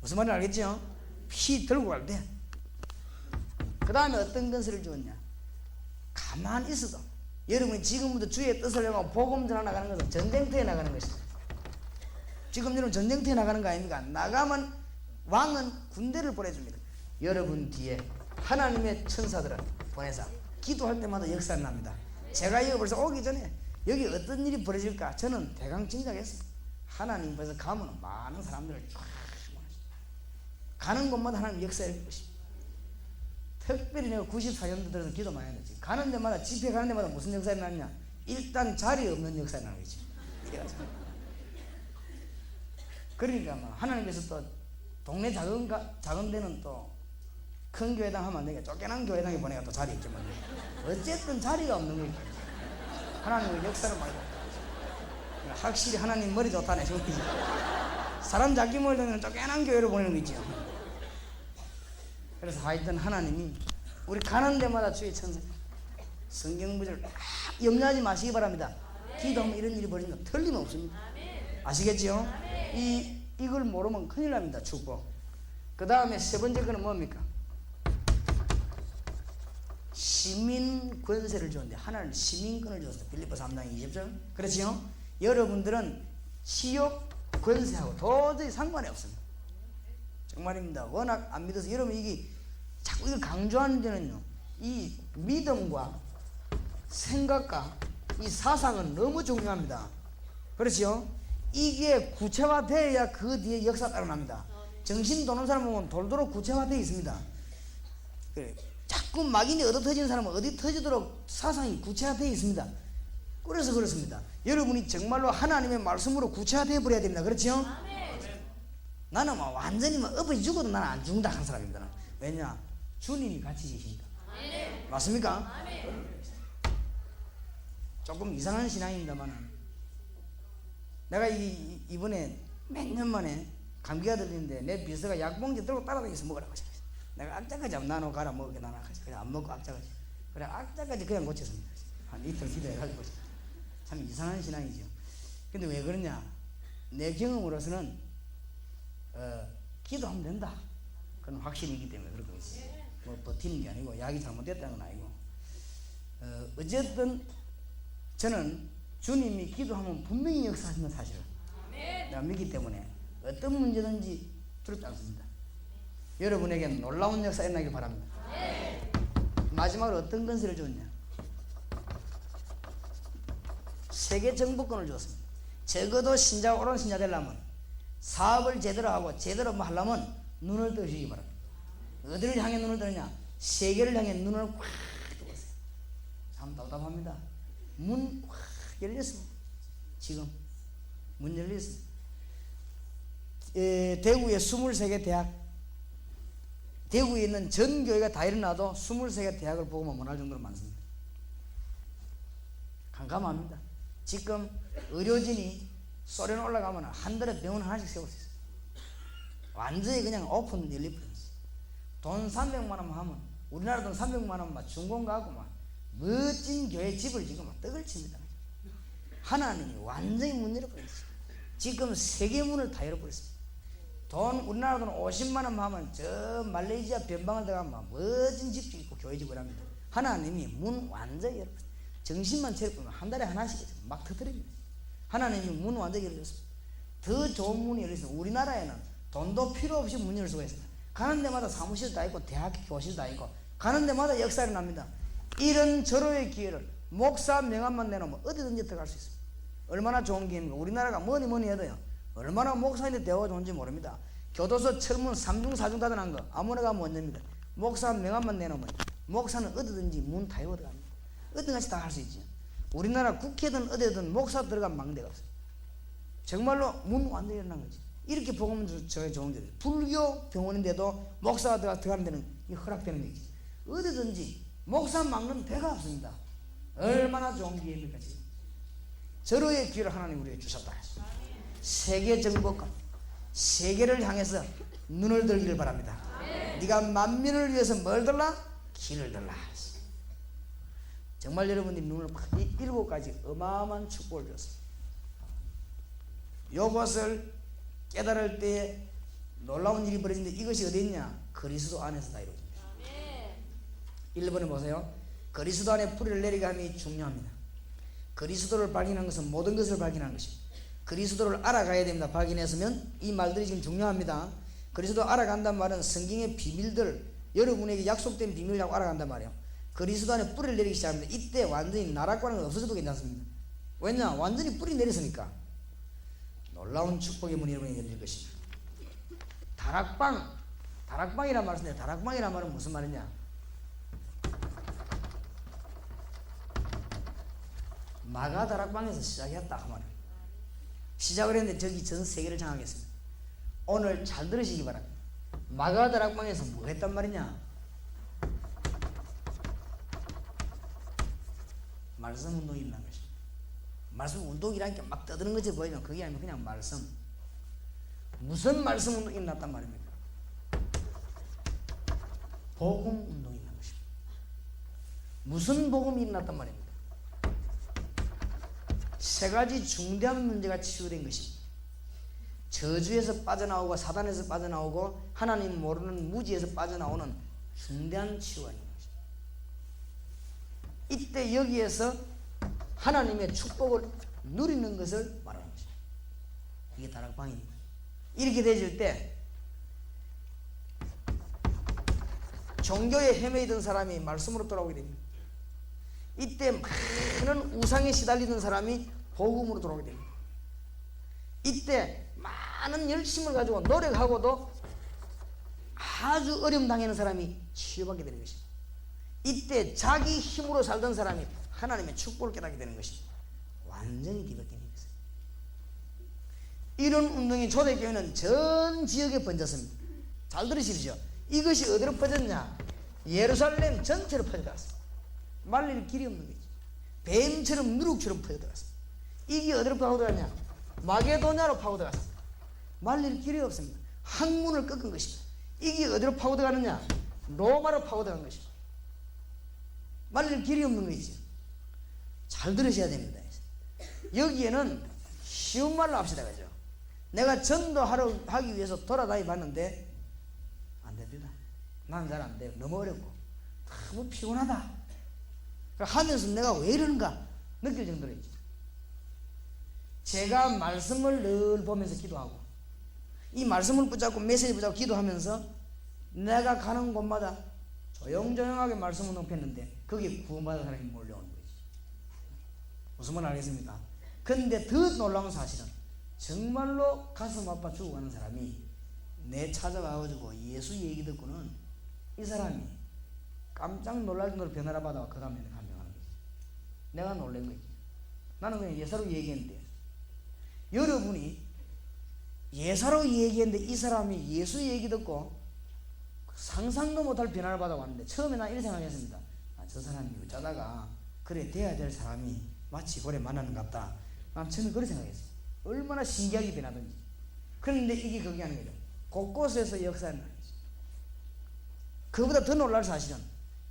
무슨 말인지 알겠죠? 피 들고 갈 때. 그 다음에 어떤 건설을 주었냐? 가만히 있어도 여러분이 지금부터 주의 뜻을 향하고 복음 전하 나가는 것은 전쟁터에 나가는 것입니다. 지금 여러분 전쟁터에 나가는 거 아닙니까? 나가면 왕은 군대를 보내줍니다. 여러분 뒤에 하나님의 천사들은 보내서 기도할 때마다 역사가 납니다. 제가 이거 벌써 오기 전에 여기 어떤 일이 벌어질까 저는 대강 짐작했어요. 하나님 벌써 가면 많은 사람들을 쫙 가는 곳마다 하나님 역사를 것입니다. 특별히 내가 94년도 들어서 기도 많이 했지. 가는 데마다 집회 가는 데마다 무슨 역사가 나느냐? 일단 자리 없는 역사가 나는 거지. 그러니까 뭐 하나님께서 또 동네 작은 데는 또 큰 교회당 하면 안 되니까 쫓겨난 교회당에 보내가 또 자리 있지만 어쨌든 자리가 없는 거니까 하나님의 역사를 말고 확실히 하나님 머리 좋다네. 사람 잡기 멀리면 쫓겨난 교회로 보내는 거 있죠. 그래서 하여튼 하나님이 우리 가는 데마다 주의 천사 성경 구절 염려하지 마시기 바랍니다. 기도하면 이런 일이 벌어지는 거 틀림없습니다. 아시겠죠? 이걸 모르면 큰일 납니다. 축복. 그 다음에 세 번째 거는 뭡니까? 시민 권세를 주는데 하나는 시민권을 줬어요. 빌립보 3장 20절. 그렇지요? 여러분들은 지역 권세하고 도저히 상관이 없습니다. 정말입니다. 워낙 안 믿어서 여러분 이게 자꾸 이걸 강조하는 데는요, 이 믿음과 생각과 이 사상은 너무 중요합니다. 그렇죠? 이게 구체화되어야 그 뒤에 역사가 따라납니다. 정신 도는 사람 보면 돌도록 구체화되어 있습니다. 그래. 자꾸 막인이 얻어 터지는 사람은 어디 터지도록 사상이 구체화되어 있습니다. 그래서 그렇습니다. 여러분이 정말로 하나님의 말씀으로 구체화되어 버려야 됩니다. 그렇죠? 나는 뭐 완전히 뭐 엎어 죽어도 나는 안 죽는다 하는 사람입니다. 왜냐? 주님이 같이 계시니까. 맞습니까? 조금 이상한 신앙입니다만은, 내가 이번에 몇 년 만에 감기가 들리는데 내 비서가 약봉지 들고 따라다니면서 먹으라고 하셨어요. 내가 악자까지 한번 나눠 가라 먹게 나눠 가지. 그냥 안 먹고 악자까지. 그래 악자까지 그냥 고쳤습니다. 한 이틀 기도해가지고. 참 이상한 신앙이죠. 근데 왜 그러냐? 내 경험으로서는 기도하면 된다. 그건 확신이기 때문에 그렇고 있어요. 뭐 버티는 게 아니고 약이 잘못됐다는 건 아니고. 어쨌든 저는 주님이 기도하면 분명히 역사하시는 사실을 내가 믿기 때문에 어떤 문제든지 두렵지 않습니다. 여러분에게 놀라운 역사 일어나길 바랍니다. 마지막으로 어떤 건설을 줬냐? 세계 정복권을 줬습니다. 적어도 옳은 신자 되려면, 사업을 제대로 하고 제대로 뭐 하려면 눈을 뜨시기 바랍니다. 어디를 향해 눈을 뜨느냐? 세계를 향해 눈을 확 뜨었어요. 참 답답합니다. 문 확 열렸습니다. 지금 문 열렸습니다. 대구의 23개 대학, 대구에 있는 전 교회가 다 일어나도 23개 대학을 보고만 못할 정도로 많습니다. 캄캄합니다. 지금 의료진이 소련 올라가면 한 달에 병원 하나씩 세울 수 있어요. 완전히 그냥 오픈 릴리프런스. 돈 300만 원만 하면, 우리나라 돈 300만 원만 중공 가고 막 멋진 교회 집을 지금 막 떡을 칩니다. 하나님이 완전히 문 열어버렸어요. 지금 세계 문을 다 열어버렸습니다. 우리나라 돈 50만 원만 하면 저 말레이시아 변방을 들어가면 멋진 집도 있고 교회 집을 합니다. 하나님이 문 완전히 열어버렸어요. 정신만 차려보면 한 달에 하나씩 막 터뜨립니다. 하나님이 문 완전히 열어줬습니다. 더 좋은 문이 열렸습니다. 우리나라에는 돈도 필요 없이 문 열 수가 있습니다. 가는 데마다 사무실도 다 있고 대학 교실도 다 있고 가는 데마다 역사가 납니다. 이런 절호의 기회를 목사 명함만 내놓으면 어디든지 들어갈 수 있습니다. 얼마나 좋은 기회입니까? 우리나라가 뭐니 해도요, 얼마나 목사인데 대우가 좋은지 모릅니다. 교도소 철문 3중 4중 닫아놓은 거 아무나 가면 못 냅니다. 목사 명함만 내놓으면 목사는 어디든지 문 다 열어 들어갑니다. 어디든지 다 할 수 있죠. 우리나라 국회든 어디든 목사 들어가면 망대가 없어요. 정말로 문 완전히 열어놓은 거지. 이렇게 복음은 저게 좋은 게 불교 병원인데도 목사가 들어가는 데는 허락되는 게 있지. 어디든지 목사 막는 데가 없습니다. 얼마나 좋은 기회입니까 지금. 절호의 기회를 하나님 우리에게 주셨다. 세계 정복과 세계를 향해서 눈을 들기를 바랍니다. 네가 만민을 위해서 뭘 들라? 길을 들라. 정말 여러분들이 눈을 이 7가지 어마어마한 축복을 줬습니다. 이것을 깨달을 때 놀라운 일이 벌어지는데 이것이 어디 있냐? 그리스도 안에서 다 이루어집니다. 1번에 보세요. 그리스도 안에 뿌리를 내리게 함이 중요합니다. 그리스도를 발견한 것은 모든 것을 발견한 것입니다. 그리스도를 알아가야 됩니다. 발견했으면 이 말들이 지금 중요합니다. 그리스도 알아간다는 말은 성경의 비밀들, 여러분에게 약속된 비밀이라고 알아간단 말이에요. 그리스도 안에 뿌리를 내리기 시작합니다. 이때 완전히 나락과는 없어져도 괜찮습니다. 왜냐? 완전히 뿌리 내렸으니까. 놀라운 축복의 문이 여러분에게 열릴 것입니다. 다락방이란 말을 쓰는데, 다락방이란 말은 무슨 말이냐? 마가 다락방에서 시작했다 그 말이에요. 시작을 했는데 저기 전 세계를 장악했습니다. 오늘 잘 들으시기 바랍니다. 마가 다락방에서 뭐 했단 말이냐? 말씀 운동이 일어난 것입니다. 말씀 운동이라는 게 막 떠드는 것이 보이면 그게 아니면 그냥 말씀. 무슨 말씀 운동이 일어났단 말입니까? 복음 운동이 일어난 것입니다. 무슨 복음이 일어났단 말입니까? 3가지 중대한 문제가 치유된 것입니다. 저주에서 빠져나오고 사단에서 빠져나오고 하나님 모르는 무지에서 빠져나오는 중대한 치유가 있는 것입니다. 이때 여기에서 하나님의 축복을 누리는 것을 말하는 것입니다. 이게 다락방입니다. 이렇게 되질 때 종교에 헤매이던 사람이 말씀으로 돌아오게 됩니다. 이때 많은 우상에 시달리던 사람이 복음으로 돌아오게 됩니다. 이때 많은 열심을 가지고 노력하고도 아주 어려움 당하는 사람이 치유받게 되는 것입니다. 이때 자기 힘으로 살던 사람이 하나님의 축복을 깨닫게 되는 것입니다. 완전히 뒤바뀌는 것입니다. 이런 운동이 초대교회는 전 지역에 번졌습니다. 잘 들으시죠? 이것이 어디로 퍼졌냐? 예루살렘 전체로 퍼져들었습니다. 말릴 길이 없는 거지. 뱀처럼 누룩처럼 퍼져들었습니다. 이게 어디로 파고들었냐? 마게도냐로 파고들었습니다. 말릴 길이 없습니다. 항문을 꺾은 것입니다. 이게 어디로 파고들었느냐? 로마로 파고들은 것입니다. 말릴 길이 없는 거지. 잘 들으셔야 됩니다. 여기에는 쉬운 말로 합시다. 그죠? 내가 전도하기 위해서 돌아다니 봤는데 안 됩니다. 나는 잘 안 돼요. 너무 어렵고 너무 피곤하다. 하면서 내가 왜 이러는가 느낄 정도로 있죠. 제가 말씀을 늘 보면서 기도하고 이 말씀을 붙잡고 메시지 붙잡고 기도하면서 내가 가는 곳마다 조용조용하게 말씀을 눕혔는데 거기에 구원받은 사람이 몰려오는 거지. 무슨 말 알겠습니까? 그런데 더 놀라운 사실은 정말로 가슴 아파 죽어가는 사람이 내 찾아가가지고 예수 얘기 듣고는 이 사람이 깜짝 놀랄 정도로 변화를 받아 그 다음에 감명하는 거지. 내가 놀란 거지. 나는 그냥 예사로 얘기했는데 여러분이 예사로 얘기했는데 이 사람이 예수 얘기 듣고 상상도 못할 변화를 받아왔는데 처음에 난 이렇게 생각했습니다. 저 사람이 어쩌다가 그래 돼야 될 사람이 마치 고래 만나는 것 같다. 난 처음에 그렇게 생각했어요. 얼마나 신기하게 변하든지. 그런데 이게 그게 아니에요. 곳곳에서 역사는 아니죠. 그보다 더 놀랄 사실은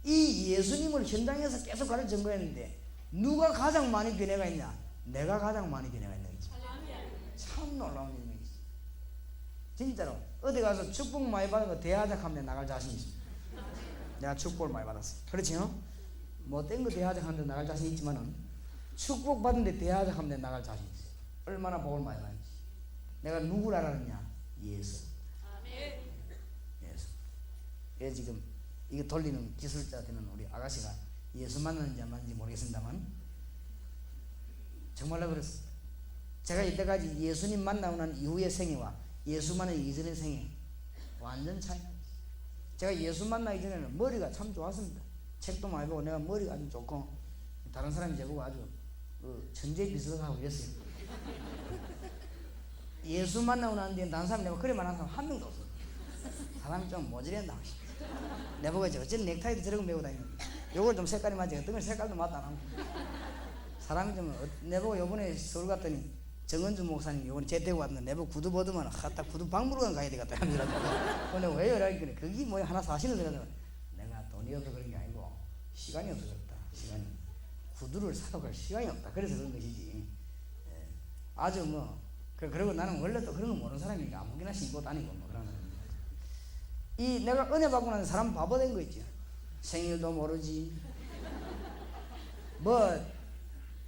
이 예수님을 현장에서 계속 가르쳐 전거했는데 누가 가장 많이 변해가 있냐? 내가 가장 많이 변해가 있는 거지. 참 놀라운 일이지. 진짜로 어디 가서 축복 많이 받은 거 대하작 하면 나갈 자신이 있어. 내가 축복을 많이 받았어. 그렇지요? 못된 거 대하작 하는데 나갈 자신 있지만은 축복 받은데 대하작 하면 나갈 자신 있어. 얼마나 복을 많이 받는지. 내가 누구를 알았느냐? 예수. 예수. 예, 지금 이거 돌리는 기술자 되는 우리 아가씨가 예수 만났는지 안 만났는지 모르겠습니다만 정말로 그렇습니다. 제가 이때까지 예수님 만나고 난 이후의 생애와 예수 만나기 이전의 생애 완전 차이나. 제가 예수 만나기 전에는 머리가 참 좋았습니다. 책도 많이 보고 내가 머리가 아주 좋고 다른 사람이 저보고 아주 천재 비슷하고 이랬어요. 예수 만나고 난 뒤에 다른 사람 내가 그래 만난 사람 한 명도 없어. 사람이 좀 모질했나. 내보고 어쨌든 넥타이도 저러고 메고 다니는데 요걸 좀 색깔이 맞지. 등을 색깔도 맞다 안 하고. 사람이 좀 내보고 요번에 서울 갔더니 정은주 목사님 요번에 제대고 왔는데 내보고 구두 벗으면 딱 구두 박물관 가야 되겠다 하더라고. 근데 왜요? 이러니까 그게 뭐야 하나 사시는 소리가 내가 돈이 없어서 그런 게 아니고 시간이 없어서 그렇다. 시간이 구두를 사러 갈 시간이 없다. 그래서 그런 것이지. 예. 아주 뭐 그리고 나는 원래 또 그런 거 모르는 사람이니까 아무거나 신고 다니고 뭐 그런 사람이니까. 이 내가 은혜 받고 나서 사람 바보 된 거 있죠. 생일도 모르지. 뭐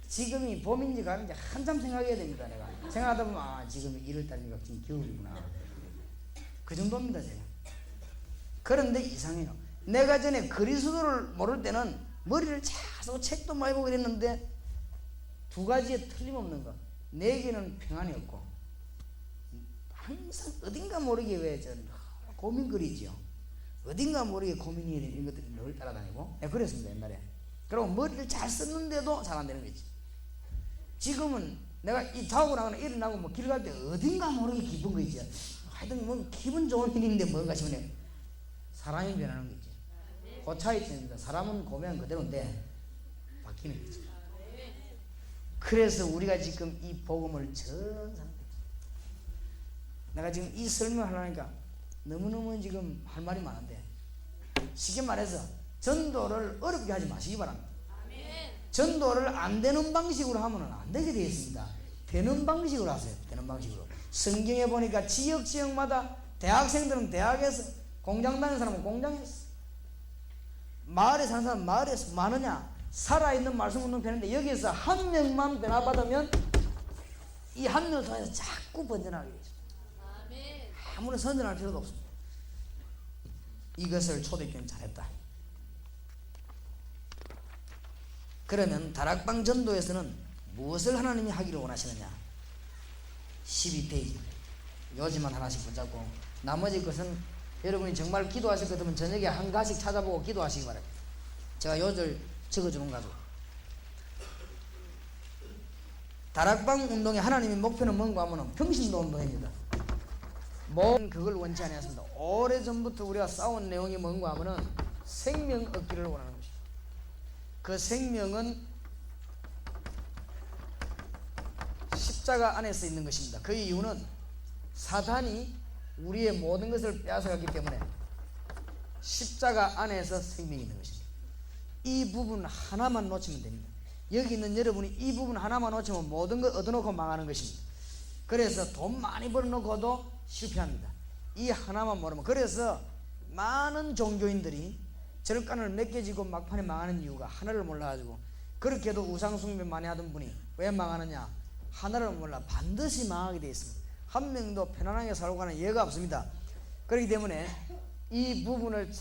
지금이 봄인지 가는지 한참 생각해야 됩니다. 내가 생각하다 보면 지금이 1월달이니까 지금 겨울이구나. 그 정도입니다. 제가. 그런데 이상해요. 내가 전에 그리스도를 모를 때는 머리를 자서 책도 많이 보고 그랬는데 두 가지에 틀림없는 거. 내게는 평안이 없고 항상 어딘가 모르게 왜 저는 고민거리죠. 어딘가 모르게 고민이 이런 것들이 늘 따라다니고 내가 그랬습니다. 옛날에. 그리고 머리를 잘 썼는데도 잘 안 되는 거지. 지금은 내가 이 자고 나거나 일어나고 뭐 길 갈 때 어딘가 모르게 기쁜 거 있지. 하여튼 뭐 기분 좋은 일인데 뭔가 싶으면 사람이 변하는 거 있지. 그 차이점입니다. 사람은 고면 그대로인데 바뀌는 거지. 그래서 우리가 지금 이 복음을 전상 내가 지금 이 설명하려니까 너무너무 지금 할 말이 많은데 쉽게 말해서 전도를 어렵게 하지 마시기 바랍니다. 전도를 안 되는 방식으로 하면 안 되게 되어 있습니다. 되는 방식으로 하세요. 되는 방식으로. 성경에 보니까 지역마다 대학생들은 대학에서, 공장 다니는 사람은 공장에서, 마을에 사는 사람은 마을에서 많으냐? 살아있는 말씀 운동 펴는데 여기에서 한 명만 변화받으면 이 한 명을 통해서 자꾸 번져나가게 되죠. 아무런 선전할 필요도 없습니다. 이것을 초대교회는 잘했다. 그러면 다락방 전도에서는 무엇을 하나님이 하기를 원하시느냐? 12페이지 요지만 하나씩 붙잡고 나머지 것은 여러분이 정말 기도하실 것 같으면 저녁에 한 가지씩 찾아보고 기도하시기 바랍니다. 제가 요절 적어주는 가지고 다락방 운동의 하나님의 목표는 뭔가 하면 평신도 운동입니다. 그걸 원치 않았습니다. 오래전부터 우리가 싸운 내용이 뭔가 하면은 생명 얻기를 원하는 것입니다. 그 생명은 십자가 안에서 있는 것입니다. 그 이유는 사탄이 우리의 모든 것을 빼앗아갔기 때문에 십자가 안에서 생명이 있는 것입니다. 이 부분 하나만 놓치면 됩니다. 여기 있는 여러분이 이 부분 하나만 놓치면 모든 걸 얻어놓고 망하는 것입니다. 그래서 돈 많이 벌어놓고도 실패합니다. 이 하나만 모르면. 그래서 많은 종교인들이 절간을 맺게 지고 막판에 망하는 이유가 하나를 몰라가지고, 그렇게도 우상숭배 많이 하던 분이 왜 망하느냐? 하나를 몰라 반드시 망하게 되어 있습니다. 한 명도 편안하게 살고 가는 예가 없습니다. 그렇기 때문에 이 부분을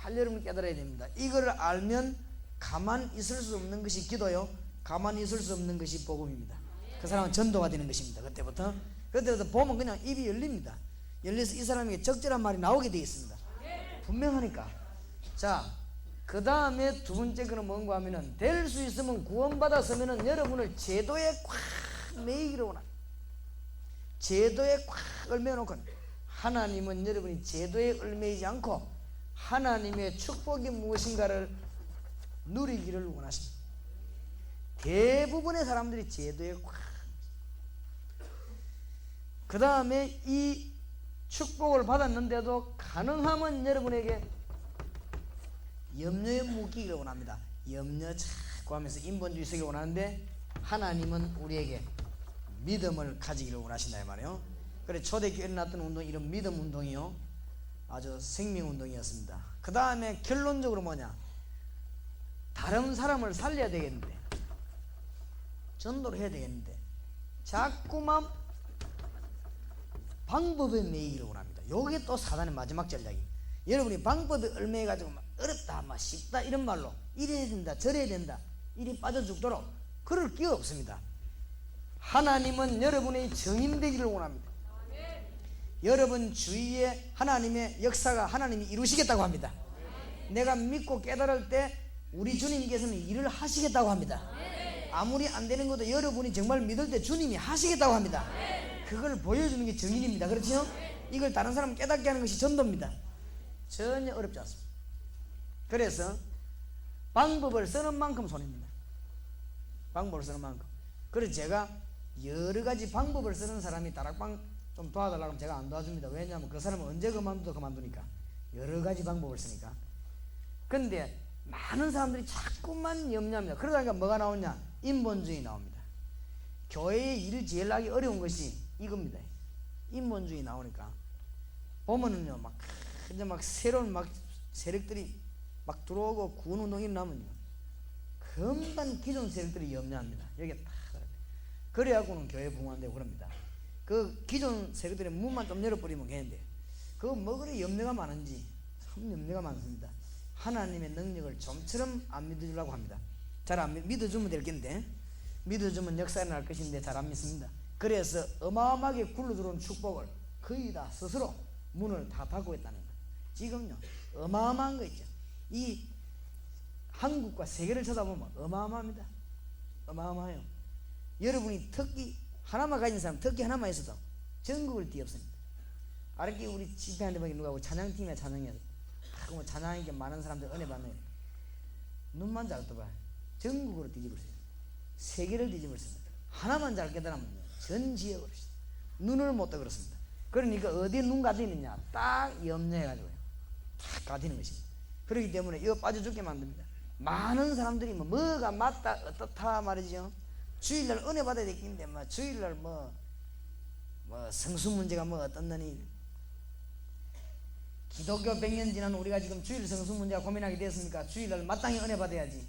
잘 여러분 깨달아야 됩니다. 이걸 알면 가만 있을 수 없는 것이 기도요, 가만히 있을 수 없는 것이 복음입니다. 그 사람은 전도가 되는 것입니다. 그때부터 보면 그냥 입이 열립니다. 열려서 이 사람에게 적절한 말이 나오게 되어 있습니다. 분명하니까. 자, 그 다음에 두 번째 거는 뭔가 하면은, 될 수 있으면 구원받았으면은 여러분을 제도에 꽉 매이기를 원합니다. 제도에 꽉 얽매놓고, 하나님은 여러분이 제도에 얽매이지 않고 하나님의 축복이 무엇인가를 누리기를 원하십니다. 대부분의 사람들이 제도에 꽉. 그 다음에 이 축복을 받았는데도 가능하면 여러분에게 염려에 묶이기를 원합니다. 염려 자꾸 하면서 인본주의 쓰기를 원하는데, 하나님은 우리에게 믿음을 가지기를 원하신다 이 말이에요. 그래 초대교회에 났던 운동, 이런 믿음 운동이요, 아주 생명 운동이었습니다. 그 다음에 결론적으로 뭐냐? 다른 사람을 살려야 되겠는데, 전도를 해야 되겠는데, 자꾸만 방법에 매이기를 원합니다. 요게 또 사단의 마지막 전략이에요. 여러분이 방법에 얽매여가지고 막 어렵다, 막 쉽다 이런 말로 이래야 된다, 저래야 된다, 이리 빠져 죽도록 그럴 기회 없습니다. 하나님은 여러분의 정인 되기를 원합니다. 여러분 주위에 하나님의 역사가 하나님이 이루시겠다고 합니다. 내가 믿고 깨달을 때 우리 주님께서는 일을 하시겠다고 합니다. 아무리 안 되는 것도 여러분이 정말 믿을 때 주님이 하시겠다고 합니다. 그걸 보여주는 게 정인입니다. 그렇죠? 이걸 다른 사람 깨닫게 하는 것이 전도입니다. 전혀 어렵지 않습니다. 그래서 방법을 쓰는 만큼 손해입니다. 방법을 쓰는 만큼. 그래서 제가 여러 가지 방법을 쓰는 사람이 다락방 좀 도와달라고 하면 제가 안 도와줍니다. 왜냐하면 그 사람은 언제 그만두니까 여러 가지 방법을 쓰니까. 근데 많은 사람들이 자꾸만 염려합니다. 그러다가 뭐가 나오냐? 인본주의 나옵니다. 교회의 일을 제일 하기 어려운 것이 이겁니다. 인본주의 나오니까 보면은요, 이제 새로운 세력들이 막 들어오고 구원운동이 나면요, 금방 기존 세력들이 염려합니다. 여기 다 그래갖고는 교회 붕괴되고 그럽니다. 그 기존 세력들의 문만 좀 열어버리면 되는데, 그거 뭐 그래 염려가 많은지. 참 염려가 많습니다. 하나님의 능력을 좀처럼 안 믿어주려고 합니다. 잘 안 믿어주면 될 텐데, 믿어주면 역사에 날 것인데 잘 안 믿습니다. 그래서 어마어마하게 굴러들어온 축복을 거의 다 스스로 문을 다 닫고 있다는 거예요. 지금요 어마어마한 거 있죠. 이 한국과 세계를 쳐다보면 어마어마합니다. 어마어마해요. 여러분이 특기 하나만 가진 사람, 특기 하나만 있어도 전국을 뒤엎습니다. 아랫게 우리 집회하는데 보니 누가 찬양팀에 찬양해서 뭐 찬양하니까 많은 사람들 은혜 받는, 눈만 잘 떠봐 전국으로 뒤집었어요. 세계를 뒤집었습니다. 하나만 잘 깨달으면 전 지역으로 눈을 못 떠 그렇습니다. 그러니까 어디에 눈 가지느냐, 딱 염려해가지고요, 딱 가지는 것입니다. 그렇기 때문에 이거 빠져 죽게 만듭니다. 많은 사람들이 뭐가 맞다 어떻다 말이죠. 주일날 은혜 받아야 되겠는데 주일날 성수 문제가 어떤 놈이, 기독교 100년 지난 우리가 지금 주일 성수 문제가 고민하게 되었습니까? 주일날 마땅히 은혜 받아야지.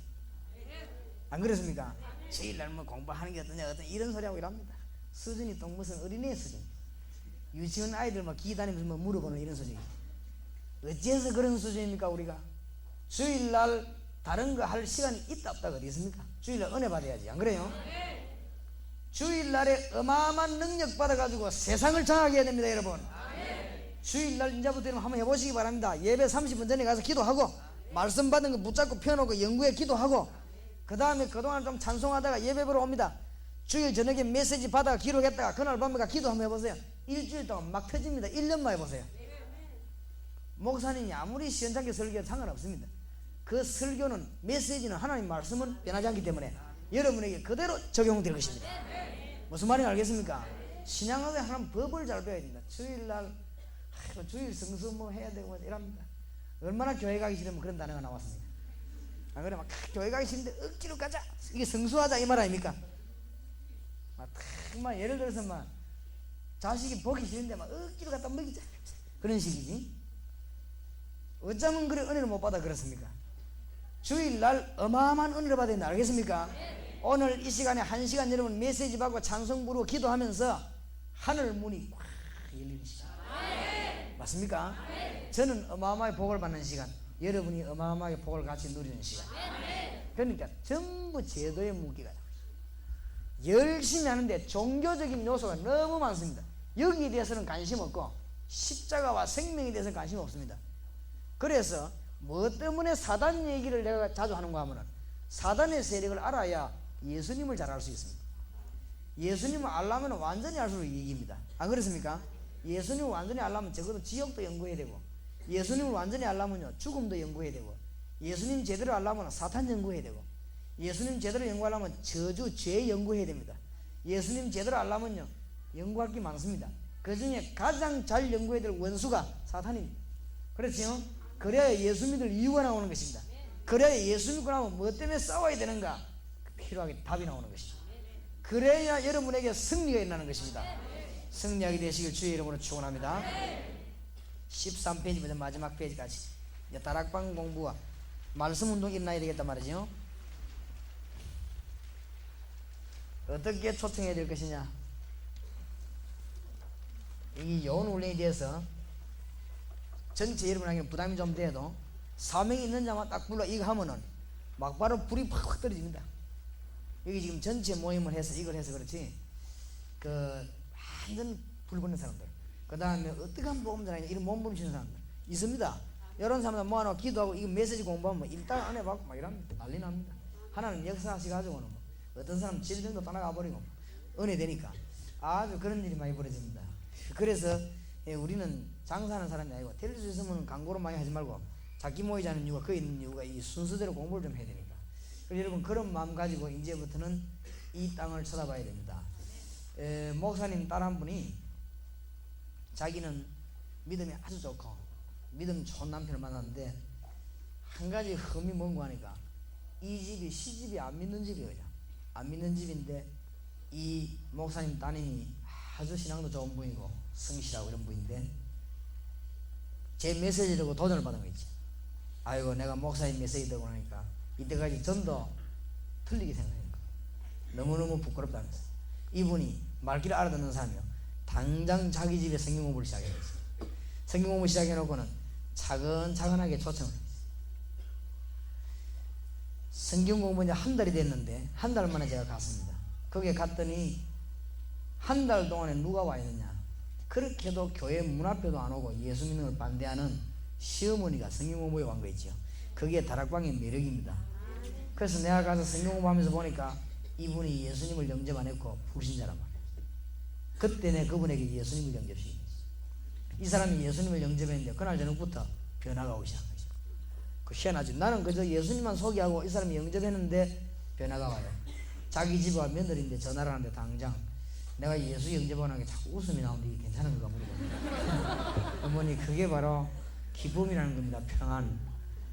안 그렇습니까? 주일날 공부하는 게 어떠냐 이런 소리하고 이랍니다. 수준이 또 무슨 어린애 수준, 유치원 아이들 기 다니면서 물어보는 이런 소리. 어찌해서 그런 수준입니까? 우리가 주일날 다른 거 할 시간이 있다 없다가 어디 있습니까? 주일날 은혜 받아야지, 안 그래요? 주일날에 어마어마한 능력 받아가지고 세상을 장하게 해야 됩니다, 여러분. 주일날 이제부터 한번 해보시기 바랍니다. 예배 30분 전에 가서 기도하고 말씀 받은 거 붙잡고 펴놓고 연구해 기도하고, 그 다음에 그동안 좀 찬송하다가 예배 보러 옵니다. 주일 저녁에 메시지 받아가 기록했다가 그날 밤에 가 기도 한번 해보세요. 일주일 동안 막 터집니다. 1년만 해보세요. 목사님이 아무리 시원찮게 설교해도 상관없습니다. 그 설교는, 메시지는, 하나님 말씀은 변하지 않기 때문에 여러분에게 그대로 적용될 것입니다. 무슨 말인지 알겠습니까? 신앙하게 하나님 법을 잘 배워야 됩니다. 주일날 주일 성수 뭐 해야 되고 이랍니다. 얼마나 교회 가기 싫으면 그런 단어가 나왔습니다. 안 그래? 막 교회 가기 싫은데 억지로 가자, 이게 성수하자 이 말 아닙니까? 막 예를 들어서 막 자식이 보기 싫은데 막 억지로 갖다 먹이자, 그런 식이지. 어쩌면 그래 은혜를 못 받아 그렇습니까? 주일날 어마어마한 은혜를 받아야 된다, 알겠습니까? 오늘 이 시간에 1시간 여러분 메시지 받고 찬송 부르고 기도하면서 하늘 문이 꽉 열리는 시간, 맞습니까? 저는 어마어마하게 복을 받는 시간, 여러분이 어마어마하게 복을 같이 누리는 시간. 그러니까 전부 제도의 무기가 열심히 하는데 종교적인 요소가 너무 많습니다. 여기에 대해서는 관심 없고 십자가와 생명에 대해서는 관심 없습니다. 그래서 뭐 때문에 사단 얘기를 내가 자주 하는가 하면은, 사단의 세력을 알아야 예수님을 잘 알 수 있습니다. 예수님을 알려면 완전히 알수록 이익입니다. 안 그렇습니까? 예수님을 완전히 알려면 적어도 지옥도 연구해야 되고, 예수님을 완전히 알려면요 죽음도 연구해야 되고, 예수님 제대로 알려면 사탄 연구해야 되고, 예수님 제대로 연구하려면 저주, 죄 연구해야 됩니다. 예수님 제대로 알려면요 연구할 게 많습니다. 그 중에 가장 잘 연구해야 될 원수가 사탄입니다. 그렇죠? 그래야 예수 믿을 이유가 나오는 것입니다. 그래야 예수 믿고 나면 뭐 때문에 싸워야 되는가 필요하게 답이 나오는 것입니다. 그래야 여러분에게 승리가 일어나는 것입니다. 승리하게 되시길 주의 이름으로 축원합니다. 13페이지부터 마지막 페이지까지 이제 다락방 공부와 말씀 운동이 일어나야 되겠단 말이죠. 어떻게 초청해야 될 것이냐, 이 여운 훈련에 대해서 전체 여러분에게 부담이 좀 돼도 사명이 있는 자만 딱 불러 이거 하면은 막바로 불이 팍팍 떨어집니다. 여기 지금 전체 모임을 해서 이걸 해서 그렇지, 그 완전 불 붙는 사람들, 그 다음에 어떻게 하면 복음전하냐 이런 몸부림치는 사람들 있습니다. 이런 사람들 모아놓고 기도하고 이거 메시지 공부하면 일단 은혜 받고 막 이럽니다. 난리 납니다. 하나님 역사하시가지고는 뭐 어떤 사람 질병도 떠나가 버리고 은혜 되니까 아주 그런 일이 많이 벌어집니다. 그래서 우리는 장사하는 사람이 아니고 될 수 있으면 광고로 많이 하지 말고 자기 모이자는 이유가 그 있는 이유가 이 순서대로 공부를 좀 해야 되니까. 그래서 여러분 그런 마음 가지고 이제부터는 이 땅을 쳐다봐야 됩니다. 목사님 딸 한 분이 자기는 믿음이 아주 좋고 믿음 좋은 남편을 만났는데 한 가지 흠이 뭔가 하니까 이 집이 시집이 안 믿는 집이에요. 안 믿는 집인데 이 목사님 따님이 아주 신앙도 좋은 분이고 성실하고 이런 분인데 제 메시지라고 도전을 받은 거 있지. 아이고 내가 목사님 메시지 듣고 나니까 이때까지 전도 틀리게 생각하니까 너무너무 부끄럽다면서 이분이 말귀를 알아듣는 사람이요 당장 자기 집에 성경 공부를 시작했어요. 성경 공부 시작해놓고는 차근차근하게 초청을 했어요. 성경 공부 이제 한 달이 됐는데 한 달 만에 제가 갔습니다. 거기에 갔더니 한 달 동안에 누가 와 있느냐, 그렇게도 교회 문 앞에도 안 오고 예수 믿는 걸 반대하는 시어머니가 성경 공부에 온 거 있죠. 그게 다락방의 매력입니다. 그래서 내가 가서 성경 공부하면서 보니까 이분이 예수님을 영접 안 했고 불신자란 말이에요. 그때 내 그분에게 예수님을 영접시켰어요. 이 사람이 예수님을 영접했는데 그날 저녁부터 변화가 오기 시작한 거죠. 그 희한하지. 나는 그저 예수님만 소개하고 이 사람이 영접했는데 변화가 와요. 자기 집에 며느리인데 전화를 하는데 당장 내가 예수 영접하는 게 자꾸 웃음이 나오는데 이게 괜찮은 건가 물어보니까 어머니 그게 바로 기쁨이라는 겁니다. 평안.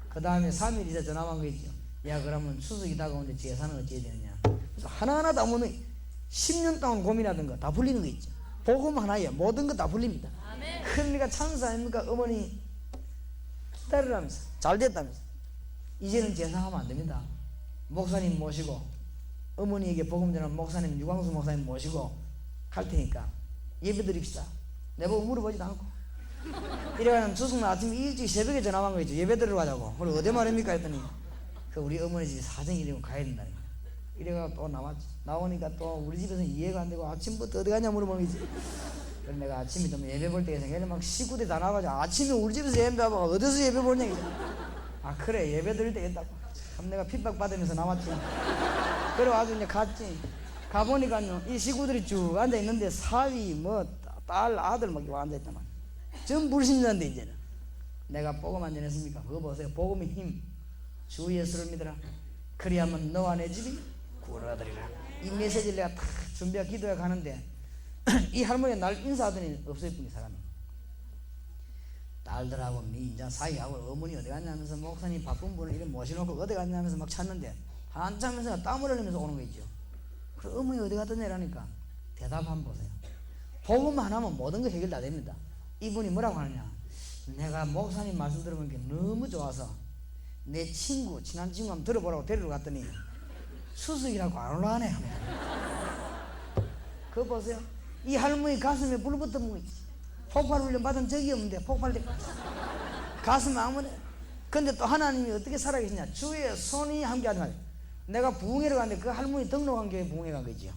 그 다음에 3일 이자 전화 온 거 있죠. 야 그러면 추석이 다가오는데 제사는 어찌해야 되느냐. 그래서 하나하나 다 오면 10년 동안 고민하던 거 다 풀리는 거 있죠. 복음 하나에 모든 거 다 풀립니다. 그러니까 찬사 아닙니까? 어머니 기다리라면서 잘 됐다면서 이제는 제사하면 안 됩니다. 목사님 모시고 어머니에게 복음 전하는 목사님 유광수 목사님 모시고 갈 테니까 예배 드립시다. 내보고 물어보지도 않고 이래가는 주승날 아침 일찍 새벽에 전화 온 거죠. 예배 들어가자고. 그래 어디 말입니까 했더니 그 우리 어머니 집 사정이 이러면 가야 된다니까. 이래가 또 나왔지. 나오니까 또 우리 집에서 이해가 안 되고 아침부터 어디 가냐 물어보는 거지. 그래 내가 아침에 좀 예배 볼 때가 생각해 막 식구들이 다 나가지고 아침에 우리 집에서 예배 봐봐 어디서 예배 보냐 이제. 아 그래 예배 드릴 때 했다고. 참 내가 핍박 받으면서 나왔지. 그래 아주 이제 갔지. 가보니까요 이 식구들이 쭉 앉아 있는데 사위 뭐 딸 아들 막 앉아 있단 말이야. 전 불신자인데 이제는 내가 복음만 전했습니까? 그거 보세요. 복음의 힘. 주 예수를 믿어라. 그리하면 너와 내 집이 구원하리라. 이 메시지를 내가 탁 준비하고 기도해 가는데 이 할머니가 날 인사하더니 없어요 뿐이 사람이. 딸들하고 이제 사이하고 어머니 어디 갔냐면서 목사님 바쁜 분을 이렇게 모셔놓고 어디 갔냐면서 막 찾는데 한참 있으면 땀을 흘리면서 오는 거 있죠. 그래서 어머니 어디 갔더니 이러니까 대답 한번 보세요. 복음 하나면 모든 거 해결 다 됩니다. 이분이 뭐라고 하느냐. 내가 목사님 말씀 들어보니까 너무 좋아서 내 친구 친한 친구 한번 들어보라고 데리러 갔더니 수석이라고 안 올라가네. 그거 보세요. 이 할머니 가슴에 불 붙은 거 있지. 폭발 훈련 받은 적이 없는데 폭발돼 가슴에 아무래. 근데 또 하나님이 어떻게 살아계시냐. 주의 손이 함께 하지 말이야. 내가 부흥회를 갔는데 그 할머니 등록한 교회 부흥회 간 거지요.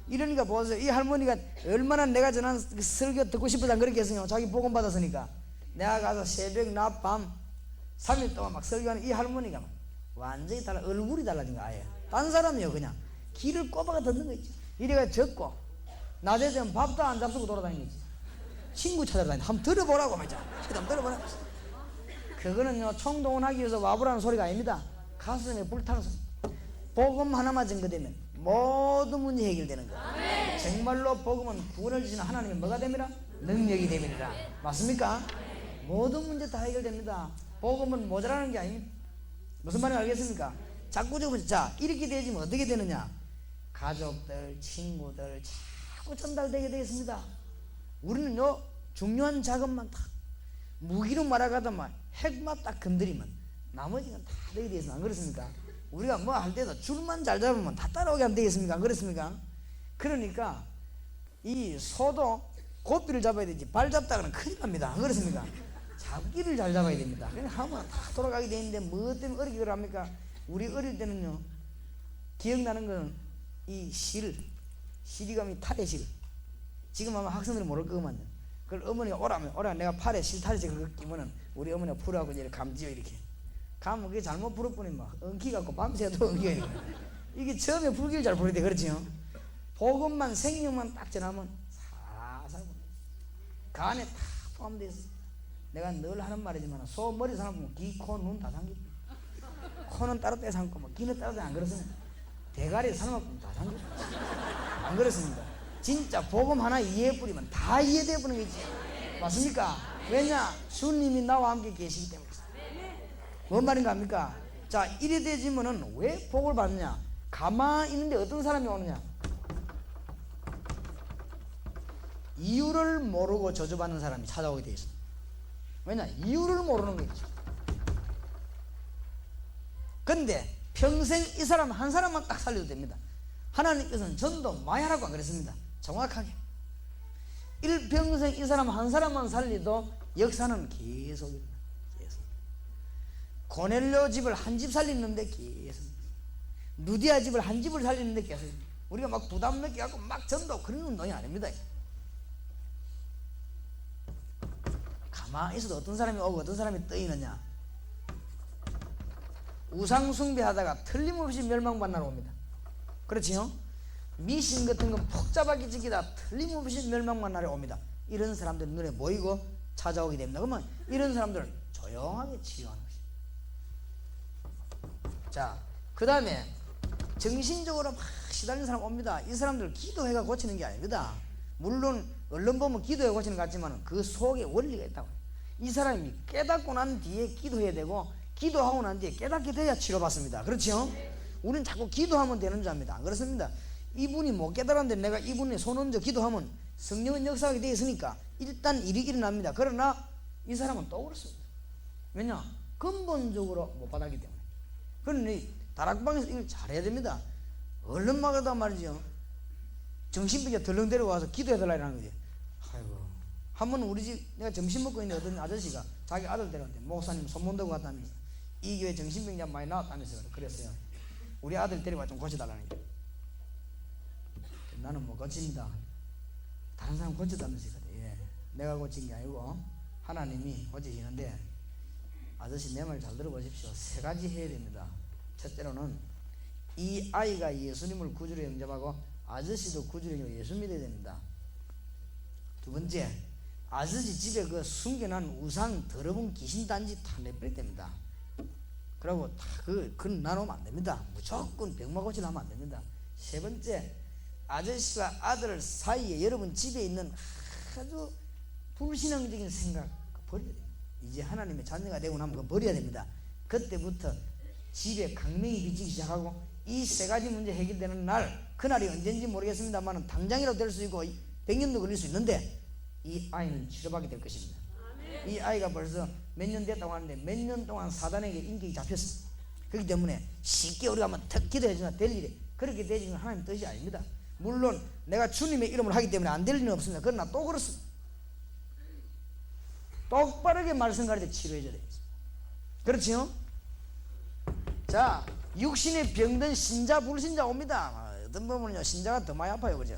이러니까 보세요. 이 할머니가 얼마나 내가 전한 설교 듣고 싶어서 안 그렇게 했어요. 자기 복음 받았으니까. 내가 가서 새벽 낮 밤 3일 동안 막 설교하는 이 할머니가 완전히 달라. 얼굴이 달라진 거 아예. 딴 사람이요 그냥 길을 꼬박아 듣는 거 있지. 이래가 적고 낮에 되면 밥도 안 잡수고 돌아다니는 거지. 친구 찾아다니 한번 들어보라고 말이죠. 한번 들어보라고. 그거는요 총동원하기 위해서 와보라는 소리가 아닙니다. 가슴에 불타는 소리. 복음 하나만 증거되면 모든 문제 해결되는 거예요. 정말로 복음은 구원을 주시는 하나님의 뭐가 됩니다? 능력이 됩니다. 맞습니까? 모든 문제 다 해결됩니다. 복음은 모자라는 게 아닙니다. 무슨 말인지 알겠습니까? 자꾸 자 이렇게 되지면 어떻게 되느냐. 가족들 친구들 자꾸 전달되게 되겠습니다. 우리는요 중요한 작업만 딱 무기로 말아가다만 핵만 딱 건드리면 나머지는 다 되게 되겠습니다. 안 그렇습니까? 우리가 뭐 할 때도 줄만 잘 잡으면 다 따라오게 하면 되겠습니까? 안 그렇습니까? 그러니까 이 소도 고삐를 잡아야 되지 발 잡다가는 큰일 납니다. 안 그렇습니까? 잡기를 잘 잡아야 됩니다. 그냥 하면 다 돌아가게 돼 있는데 뭐 때문에 어렵게 그럽니까? 우리 어릴 때는요 기억나는 건 이 시리가미 탈의 실. 지금 아마 학생들은 모를 거만요. 그걸 어머니가 오라 내가 팔에 실타래 그거 끼면은 우리 어머니가 풀하고 이렇게 감지요 이렇게. 가면 그게 잘못 부를 뿐이 막 엉키 갖고 밤새도 엉겨요. 이게 처음에 불기를 잘 부를 때 그렇지요. 복음만 생명만 딱 전하면 살살 그 안에 다 포함되어 있어. 내가 늘 하는 말이지만 소 머리 삼으면 귀, 코, 눈 다 삼겨. 코는 따로 떼 삼고 뭐 귀는 따로 떼 안 그렇습니다. 대가리 삶아보면 다 삼겨. 안 그렇습니다. 진짜 복음 하나 이해해 뿌리면 다 이해되어 버리는 거지. 맞습니까? 왜냐? 주님이 나와 함께 계시기 때문에. 뭔 말인가 합니까? 자, 이래 되지면은 왜 복을 받느냐? 가만히 있는데 어떤 사람이 오느냐? 이유를 모르고 저주받는 사람이 찾아오게 되어 있습니다. 왜냐? 이유를 모르는 거죠. 근데 평생 이 사람 한 사람만 딱 살려도 됩니다. 하나님께서는 전도 많이 하라고 안 그랬습니다. 정확하게. 일평생 이 사람 한 사람만 살리도 역사는 계속입니다. 계속. 고넬료 집을 한 집 살리는데 계속. 누디아 집을 한 집을 살리는데 계속. 우리가 막 부담 느끼 갖고 막 전도 그런 운동이 아닙니다. 가만히 있어도 어떤 사람이 오고 어떤 사람이 떠있느냐. 우상숭배하다가 틀림없이 멸망받는 날 옵니다. 그렇지요? 미신 같은 건 복잡하게 지키다 틀림없이 멸망만 날에 옵니다. 이런 사람들 눈에 보이고 찾아오게 됩니다. 그러면 이런 사람들은 조용하게 치유하는 것입니다. 자, 그 다음에 정신적으로 막 시달리는 사람 옵니다. 이 사람들 기도해가 고치는 게 아닙니다. 물론 언론 보면 기도해 고치는 것 같지만 그 속에 원리가 있다고. 이 사람이 깨닫고 난 뒤에 기도해야 되고 기도하고 난 뒤에 깨닫게 돼야 치료받습니다. 그렇죠? 우리는 자꾸 기도하면 되는 줄 압니다. 안 그렇습니다. 이분이 못 깨달았는데 내가 이분이 손 얹어 기도하면 성령은 역사하게 되어 있으니까 일단 일이 일어납니다. 그러나 이 사람은 또 그렇습니다. 왜냐? 근본적으로 못 받았기 때문에. 그러니 다락방에서 이걸 잘해야 됩니다. 얼른 막아도 말이죠. 정신병자 덜렁 데려와서 기도해달라 이러는 거지. 아이고 한번 우리 집 내가 점심 먹고 있는 어떤 아저씨가 자기 아들 데려왔는데 목사님 손몬다고 갔다니 이 교회 정신병자 많이 나왔다면서 그랬어요. 우리 아들 데려와 좀 고쳐달라는 게. 나는 뭐 고칩니다. 다른 사람 고쳐달라면서 예. 내가 고친 게 아니고 하나님이 고치시는데 아저씨 내 말 잘 들어보십시오. 세 가지 해야 됩니다. 첫째로는 이 아이가 예수님을 구주로 영접하고 아저씨도 구주로 영접하고 예수 믿어야 됩니다. 두 번째, 아저씨 집에 그 숨겨놓은 우상 더러운 귀신단지 다 내버려야 됩니다. 그리고 다 그건 나누면 안 됩니다. 무조건 병마 고치려 하면 안 됩니다. 세 번째, 아저씨와 아들 사이에 여러분 집에 있는 아주 불신앙적인 생각 버려야 됩니다. 이제 하나님의 자녀가 되고 나면 그거 버려야 됩니다. 그때부터 집에 강명이 비치기 시작하고 이 세 가지 문제 해결되는 날, 그날이 언젠지 모르겠습니다만 당장이라도 될 수 있고 100년도 걸릴 수 있는데 이 아이는 치료받게 될 것입니다. 이 아이가 벌써 몇 년 됐다고 하는데 몇 년 동안 사단에게 인격이 잡혔습니다. 그렇기 때문에 쉽게 우리가 한번 탁 기도해주나 될 일이 그렇게 되지는 하나님 뜻이 아닙니다. 물론 내가 주님의 이름을 하기 때문에 안 될 일은 없습니다. 그러나 또 그렇습니다. 똑바르게 말씀 가르쳐 치료해줘야 되겠습니다. 그렇지요? 자, 육신의 병든 신자 불신자 옵니다. 어떤 부분은요 신자가 더 많이 아파요. 그죠?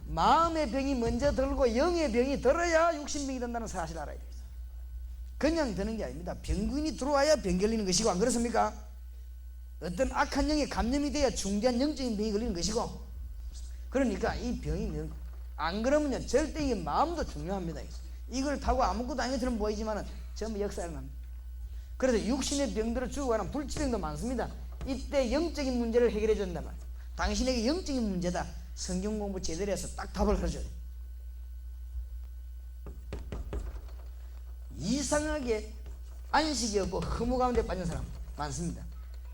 마음의 병이 먼저 들고 영의 병이 들어야 육신병이 된다는 사실을 알아야 됩니다. 그냥 되는 게 아닙니다. 병균이 들어와야 병 걸리는 것이고, 안 그렇습니까? 어떤 악한 영에 감염이 돼야 중대한 영적인 병이 걸리는 것이고, 그러니까 이 병이 안 그러면요 절대 이 마음도 중요합니다. 이걸 타고 아무것도 아닌 것처럼 보이지만은 전부 역사를 납니다. 그래서 육신의 병들어 죽어가는 불치병도 많습니다. 이때 영적인 문제를 해결해 준단 말이에요. 당신에게 영적인 문제다. 성경 공부 제대로 해서 딱 답을 가르쳐야 돼요. 이상하게 안식이 없고 허무 가운데 빠진 사람 많습니다.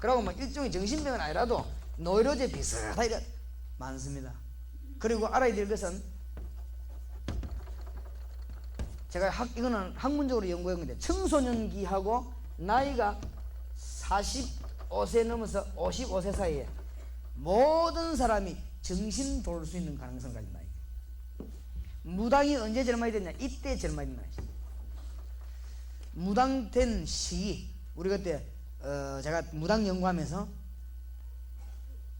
그러고 뭐 일종의 정신병은 아니라도 노이로제 비슷하게 많습니다. 그리고 알아야 될 것은, 제가 이거는 학문적으로 연구한 건데, 청소년기하고 나이가 45세 넘어서 55세 사이에 모든 사람이 정신 돌 수 있는 가능성 가진 나이. 무당이 언제 제일 많이 됐냐? 이때 제일 많이 됐냐. 무당된 시기, 우리 그때 제가 무당 연구하면서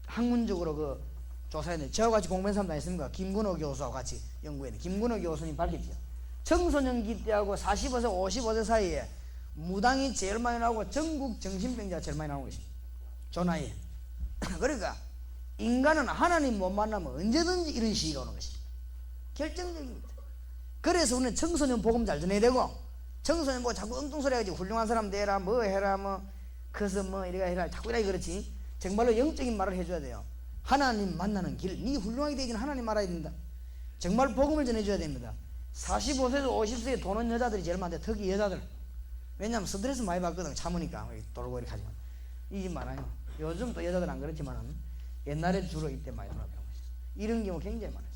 학문적으로 그 조사했는데, 저와 같이 공부한 사람 다 있습니까? 김근호 교수와 같이 연구했는데, 김근호 교수님 밝혔죠. 청소년기 때하고 45세 55세 사이에 무당이 제일 많이 나오고 전국 정신병자가 제일 많이 나오는 것입니다. 저 나이에. 그러니까 인간은 하나님 못 만나면 언제든지 이런 시기가 오는 것입니다. 결정적입니다. 그래서 우리는 청소년 복음 잘 전해야 되고, 청소년 보고 자꾸 엉뚱소리 해가지고 훌륭한 사람 되라, 뭐 해라, 뭐 커서 뭐 이래가 해라, 자꾸 이라 그렇지. 정말로 영적인 말을 해줘야 돼요. 하나님 만나는 길, 니 훌륭하게 되기는 하나님 알아야 된다. 정말 복음을 전해줘야 됩니다. 45세에서 50세에 도는 여자들이 제일 많대. 특히 여자들. 왜냐하면 스트레스 많이 받거든. 참으니까 돌고 이렇게 하지만 이 집 많아요. 요즘 또 여자들 안 그렇지만 옛날에 주로 이때 많이 돌아가고 이런 경우 굉장히 많아요.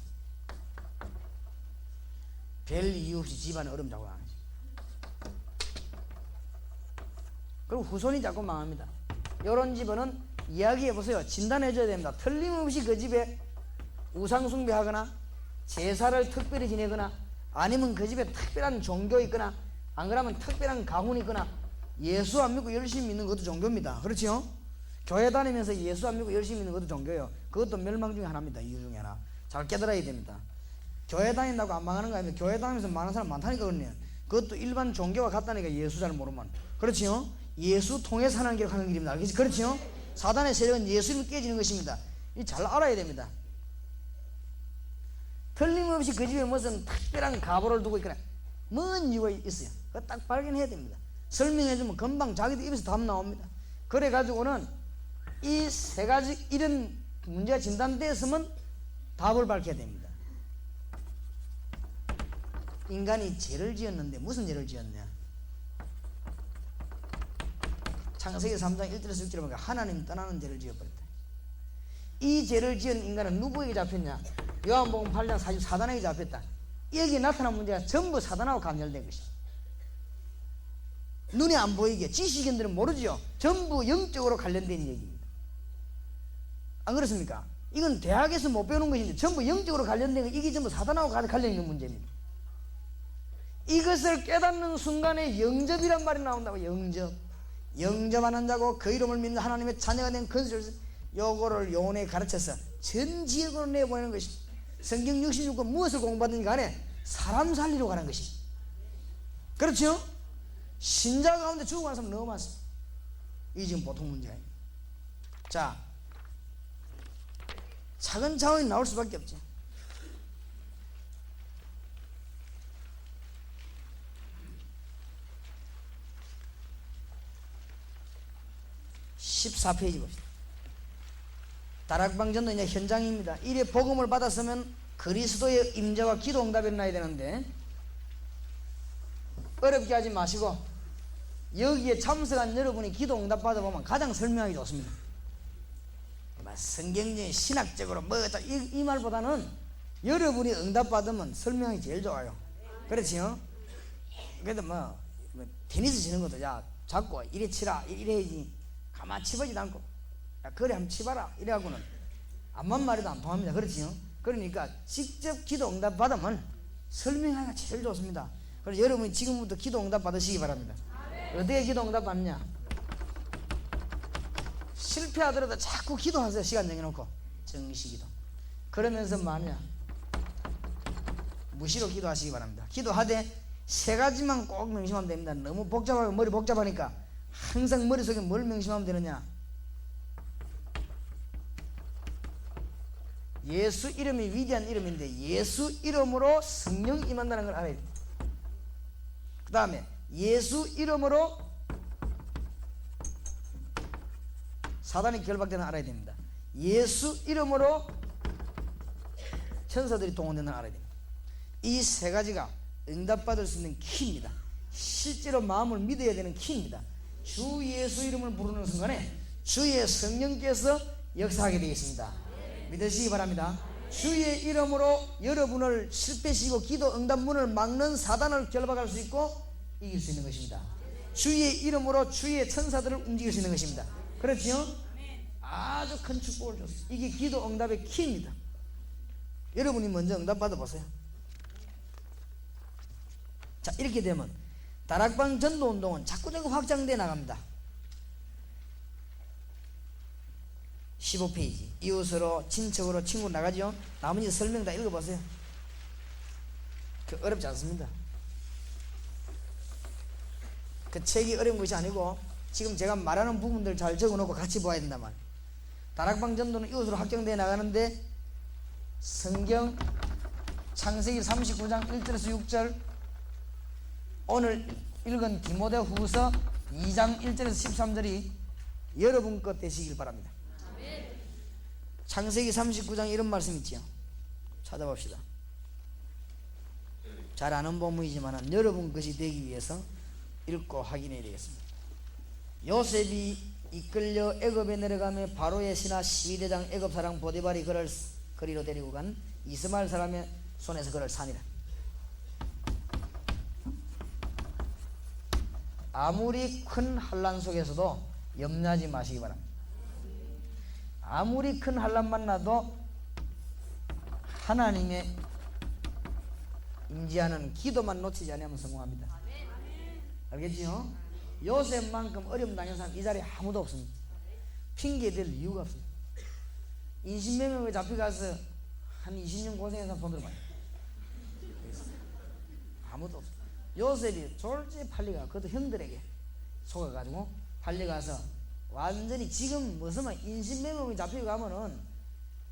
별 이유 없이 집안에 얼음 자고 하는 거지. 그리고 후손이 자꾸 망합니다. 이런 집은 이야기해 보세요. 진단해 줘야 됩니다. 틀림없이 그 집에 우상 숭배하거나 제사를 특별히 지내거나, 아니면 그 집에 특별한 종교 있거나, 안 그러면 특별한 가훈이 있거나, 예수 안 믿고 열심히 믿는 것도 종교입니다. 그렇지요? 교회 다니면서 예수 안 믿고 열심히 믿는 것도 종교예요. 그것도 멸망 중에 하나입니다. 이유 중에 하나. 잘 깨달아야 됩니다. 교회 다닌다고 안 망하는 거 아니면 교회 다니면서 많은 사람 많다니까 그러네요. 그것도 일반 종교와 같다니까, 예수 잘 모르면. 그렇지요? 예수 통해서 하나님 길 가는 길입니다. 알겠지? 그렇지요? 사단의 세력은 예수님을 깨지는 것입니다. 이 잘 알아야 됩니다. 틀림없이 그 집에 무슨 특별한 가보를 두고 있거나 뭔 이유가 있어요. 그거 딱 발견해야 됩니다. 설명해주면 금방 자기들 입에서 답 나옵니다. 그래가지고는 이 세 가지 이런 문제가 진단되었으면 답을 밝혀야 됩니다. 인간이 죄를 지었는데 무슨 죄를 지었냐? 창세기 3장 1절에서 6절에 보니까 하나님 떠나는 죄를 지어버렸다. 이 죄를 지은 인간은 누구에게 잡혔냐? 요한복음 8장 40 사단에게 잡혔다. 여기 나타난 문제가 전부 사단하고 관련된 것이다. 눈에 안 보이게, 지식인들은 모르죠. 전부 영적으로 관련된 얘기입니다. 안 그렇습니까? 이건 대학에서 못 배우는 것인데 전부 영적으로 관련된 거, 이게 전부 사단하고 관련있는 문제입니다. 이것을 깨닫는 순간에 영접이란 말이 나온다고. 영접하는 자고 그 이름을 믿는 하나님의 자녀가 된 건설, 요거를 요원에 가르쳐서 전 지역으로 내보내는 것이, 성경 66권 무엇을 공부하든지 간에 사람 살리러 가는 것이. 그렇죠? 신자 가운데 죽어가는 사람 너무 많습니다. 이게 지금 보통 문제예요. 자, 차근차근히 나올 수밖에 없죠. (14페이지) 봅시다. 다락방 전도 이제 현장입니다. 이래 복음을 받았으면 그리스도의 임재와 기도 응답이 일어나야 되는데 어렵게 하지 마시고 여기에 참석한 여러분이 기도 응답 받아보면 가장 설명하기 좋습니다. 성경적인 신학적으로 이 말보다는 여러분이 응답 받으면 설명이 제일 좋아요. 그렇지요? 그래도 테니스 치는 것도, 야 자꾸 이래 치라 이래 해야지, 가만히 치보지도 않고 야 그래 한번 치봐라 이래갖고는 암만 말해도 안 통합니다. 그렇지요? 그러니까 직접 기도 응답 받으면 설명하기가 제일 좋습니다. 그래서 여러분이 지금부터 기도 응답 받으시기 바랍니다. 어디에 기도 응답 받냐? 실패하더라도 자꾸 기도하세요. 시간 정해놓고 정시기도. 그러면서 뭐하냐? 무시로 기도하시기 바랍니다. 기도하되 세 가지만 꼭 명심하면 됩니다. 너무 복잡하고 머리 복잡하니까 항상 머릿속에 뭘 명심하면 되느냐? 예수 이름이 위대한 이름인데 예수 이름으로 성령 임한다는 걸 알아야 됩니다. 그 다음에 예수 이름으로 사단이 결박되는 걸 알아야 됩니다. 예수 이름으로 천사들이 동원되는 걸 알아야 됩니다. 이 세 가지가 응답받을 수 있는 키입니다. 실제로 마음을 믿어야 되는 키입니다. 주 예수 이름을 부르는 순간에 주의 성령께서 역사하게 되겠습니다. 믿으시기 바랍니다. 주의 이름으로 여러분을 실패시키고 기도 응답문을 막는 사단을 결박할 수 있고 이길 수 있는 것입니다. 주의 이름으로 주의 천사들을 움직일 수 있는 것입니다. 그렇지요? 아주 큰 축복을 줬어요. 이게 기도 응답의 키입니다. 여러분이 먼저 응답 받아보세요. 자, 이렇게 되면 다락방 전도운동은 자꾸 확장되어 나갑니다. 15페이지. 이웃으로 친척으로 친구 나가죠. 나머지 설명 다 읽어보세요. 어렵지 않습니다. 그 책이 어려운 것이 아니고 지금 제가 말하는 부분들 잘 적어놓고 같이 봐야 된단 말이에요. 다락방 전도는 이웃으로 확장되어 나가는데 성경 창세기 39장 1절에서 6절, 오늘 읽은 디모데 후서 2장 1절에서 13절이 여러분 것 되시길 바랍니다. 창세기 39장 이런 말씀 있지요. 찾아봅시다. 잘 아는 본문이지만 여러분 것이 되기 위해서 읽고 확인해야 되겠습니다. 요셉이 이끌려 애굽에 내려가며 바로의 신하 12대장 애굽 사람 보디발이 그를 거리로 데리고 간 이스마엘 사람의 손에서 그를 산이라. 아무리 큰 환난 속에서도 염려하지 마시기 바랍니다. 아무리 큰 환난만 나도 하나님의 임재하는 기도만 놓치지 않으면 성공합니다. 알겠지요? 요셉만큼 어려움 당한 사람 이 자리에 아무도 없습니다. 핑계댈 이유가 없습니다. 인신매매에 잡혀가서 한 20년 고생해서 돈 들어봐요. 아무도 없습니다. 요셉이 졸지 팔려가, 그것도 형들에게 속아가지고 팔려가서 완전히 지금 무슨 말 인신매매에 잡혀가면은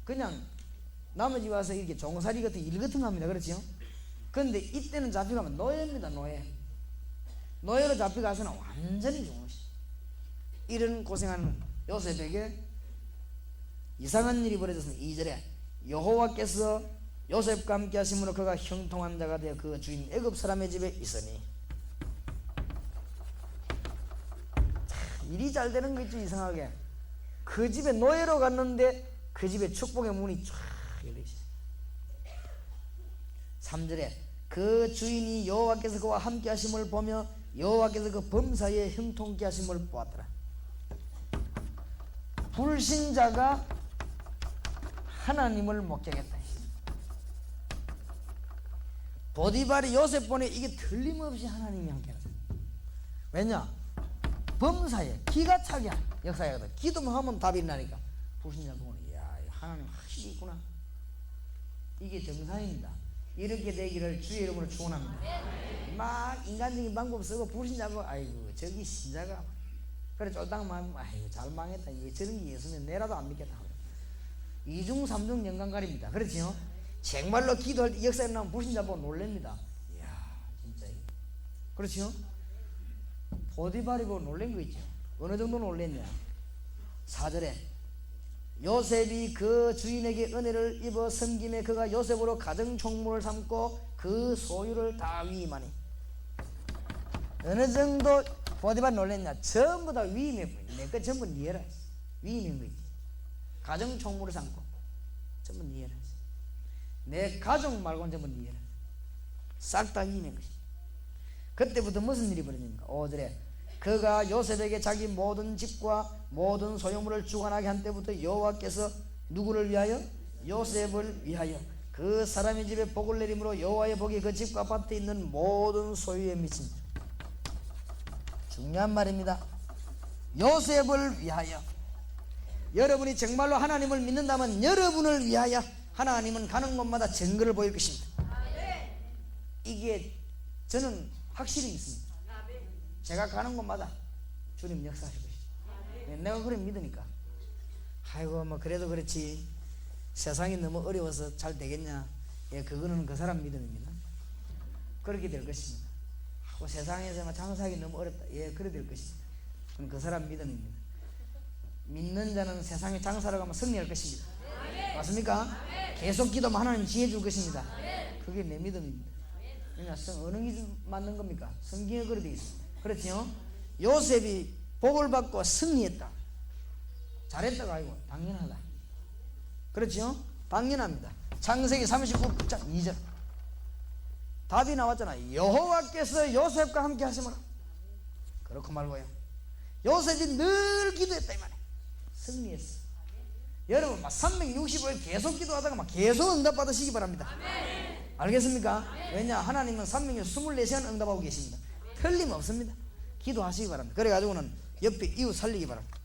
그냥 남의 집 와서 이렇게 종살이 같은 일 같은 거 합니다. 그렇지요? 그런데 이때는 잡혀가면 노예입니다. 노예로 잡혀가서는 완전히 죽는 것이죠. 이런 고생하는 요셉에게 이상한 일이 벌어졌습니다. 2절에 여호와께서 요셉과 함께 하심으로 그가 형통한 자가 되어 그 주인 애굽 사람의 집에 있으니. 일이 잘 되는 거 있죠. 이상하게 그 집에 노예로 갔는데 그 집에 축복의 문이 쫙 열려있어요. 3절에 그 주인이 여호와께서 그와 함께 하심을 보며 여호와께서 그 범사에 형통케 하심을 보았더라. 불신자가 하나님을 목격했다. 보디발이 요셉 보내 이게 틀림없이 하나님이 함께하세요. 왜냐? 범사에 기가 차게 역사거든. 기도만 하면 답이 나니까 불신자 보면 이야 하나님 확실히 있구나. 이게 정상입니다. 이렇게 되기를 주의 이름으로 축원합니다. 막 인간적인 방법 쓰고 불신자고 아이고 저기 신자가 그래 쫄딱 아이고 잘 망했다. 이게 저런 게 예수면 내라도 안 믿겠다. 이중 삼중 영광가립니다. 그렇지요? 정말로 기도할 때 역사에 나오면 불신자 보고 놀랍니다. 이야 진짜 그렇지요? 보디발이 보고 놀란 거 있죠. 어느 정도 놀랬냐? 4절에 요셉이 그 주인에게 은혜를 입어 섬김에 그가 요셉으로 가정 총무를 삼고 그 소유를 다 위임하니. 어느 정도 보디발 놀랬냐? 전부 다 위임했고 내거 전부 니해라. 위임인 거 있지. 가정 총무를 삼고 전부 니해라. 내 가족 말고는 전부 니해라. 싹 다 위임한 것이. 그때부터 무슨 일이 벌어집니까? 5절에 그가 요셉에게 자기 모든 집과 모든 소유물을 주관하게 한 때부터 여호와께서 누구를 위하여? 요셉을 위하여 그 사람의 집에 복을 내림으로 여호와의 복이 그 집과 밭에 있는 모든 소유에 미친다. 중요한 말입니다. 요셉을 위하여. 여러분이 정말로 하나님을 믿는다면 여러분을 위하여 하나님은 가는 곳마다 증거를 보일 것입니다. 이게 저는 확실히 있습니다. 제가 가는 곳마다 주님 역사하실 것이죠. 내가 그래 믿으니까. 아이고 뭐 그래도 그렇지 세상이 너무 어려워서 잘 되겠냐. 예, 그거는 그 사람 믿음입니다. 그렇게 될 것입니다. 하고 세상에서 장사하기 너무 어렵다. 예, 그래 될 것입니다. 그건 그 사람 믿음입니다. 믿는 자는 세상에 장사를 가면 승리할 것입니다. 맞습니까? 계속 기도하면 하나님 지혜 줄 것입니다. 그게 내 믿음입니다. 그냥 어느 게 맞는 겁니까? 성경에 그래 되어 있습니다. 그렇지요? 요셉이 복을 받고 승리했다. 잘했다가 아니고 당연하다. 그렇지요? 당연합니다. 창세기 39장 2절 답이 나왔잖아. 여호와께서 요셉과 함께 하시므로. 그렇고 말고요. 요셉이 늘 기도했다 이 말이야. 승리했어. 여러분 막 365일 계속 기도하다가 막 계속 응답받으시기 바랍니다. 알겠습니까? 왜냐 하나님은 364시간 응답하고 계십니다. 틀림없습니다. 기도하시기 바랍니다. 그래가지고는 옆에 이웃 살리기 바랍니다.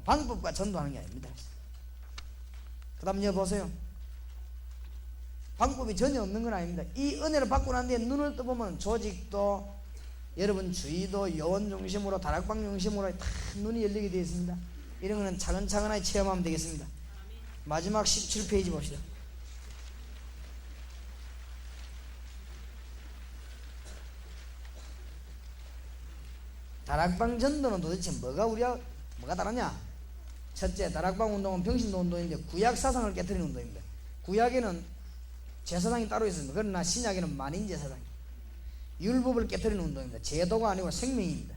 방법과 전도하는 게 아닙니다. 그 다음 보세요. 방법이 전혀 없는 건 아닙니다. 이 은혜를 받고 난 뒤에 눈을 떠보면 조직도 여러분 주의도 요원 중심으로 다락방 중심으로 다 눈이 열리게 되어 있습니다. 이런 거는 차근차근하게 체험하면 되겠습니다. 마지막 17페이지 봅시다. 다락방 전도는 도대체 뭐가 다르냐? 첫째, 다락방 운동은 평신도 운동인데 구약 사상을 깨뜨리는 운동입니다. 구약에는 제사장이 따로 있습니다. 그러나 신약에는 만인 제사장. 율법을 깨뜨리는 운동입니다. 제도가 아니고 생명입니다.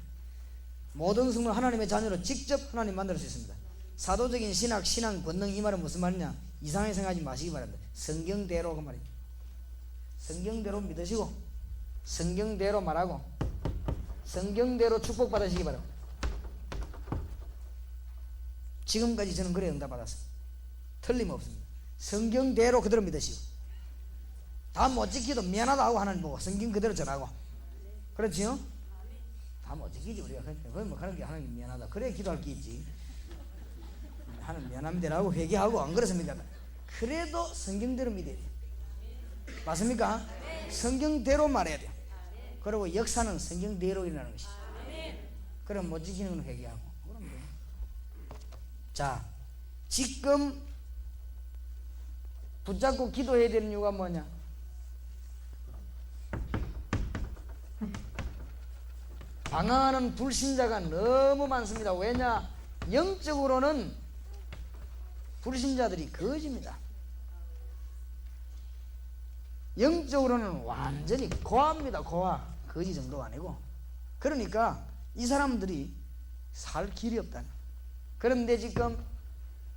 모든 성도 하나님의 자녀로 직접 하나님 만들 수 있습니다. 사도적인 신학, 신앙, 권능 이 말은 무슨 말이냐? 이상하게 생각하지 마시기 바랍니다. 성경대로 그 말입니다. 성경대로 믿으시고 성경대로 말하고 성경대로 축복받으시기 바랍니다. 지금까지 저는 그래 응답받았습니다. 틀림없습니다. 성경대로 그대로 믿으시고 다 못 지키도 미안하다 하고 하나님 보고 성경 그대로 전하고 그렇지요? 다 못 지키지 우리가 그건 뭐 하는 게 하나님 미안하다 그래 기도할 게 있지. 하나님 미안합니다라고 회개하고 안 그렇습니까? 그래도 성경대로 믿어야 돼요. 맞습니까? 성경대로 말해야 돼요. 그리고 역사는 성경대로 일어나는 것이죠. 그럼 못 지키는 건 회개하고 그럼 돼요. 자, 지금 붙잡고 기도해야 되는 이유가 뭐냐? 방황하는 불신자가 너무 많습니다. 왜냐? 영적으로는 불신자들이 거짓입니다. 영적으로는 완전히 고아입니다. 고아. 거지 정도가 아니고. 그러니까 이 사람들이 살 길이 없다는. 그런데 지금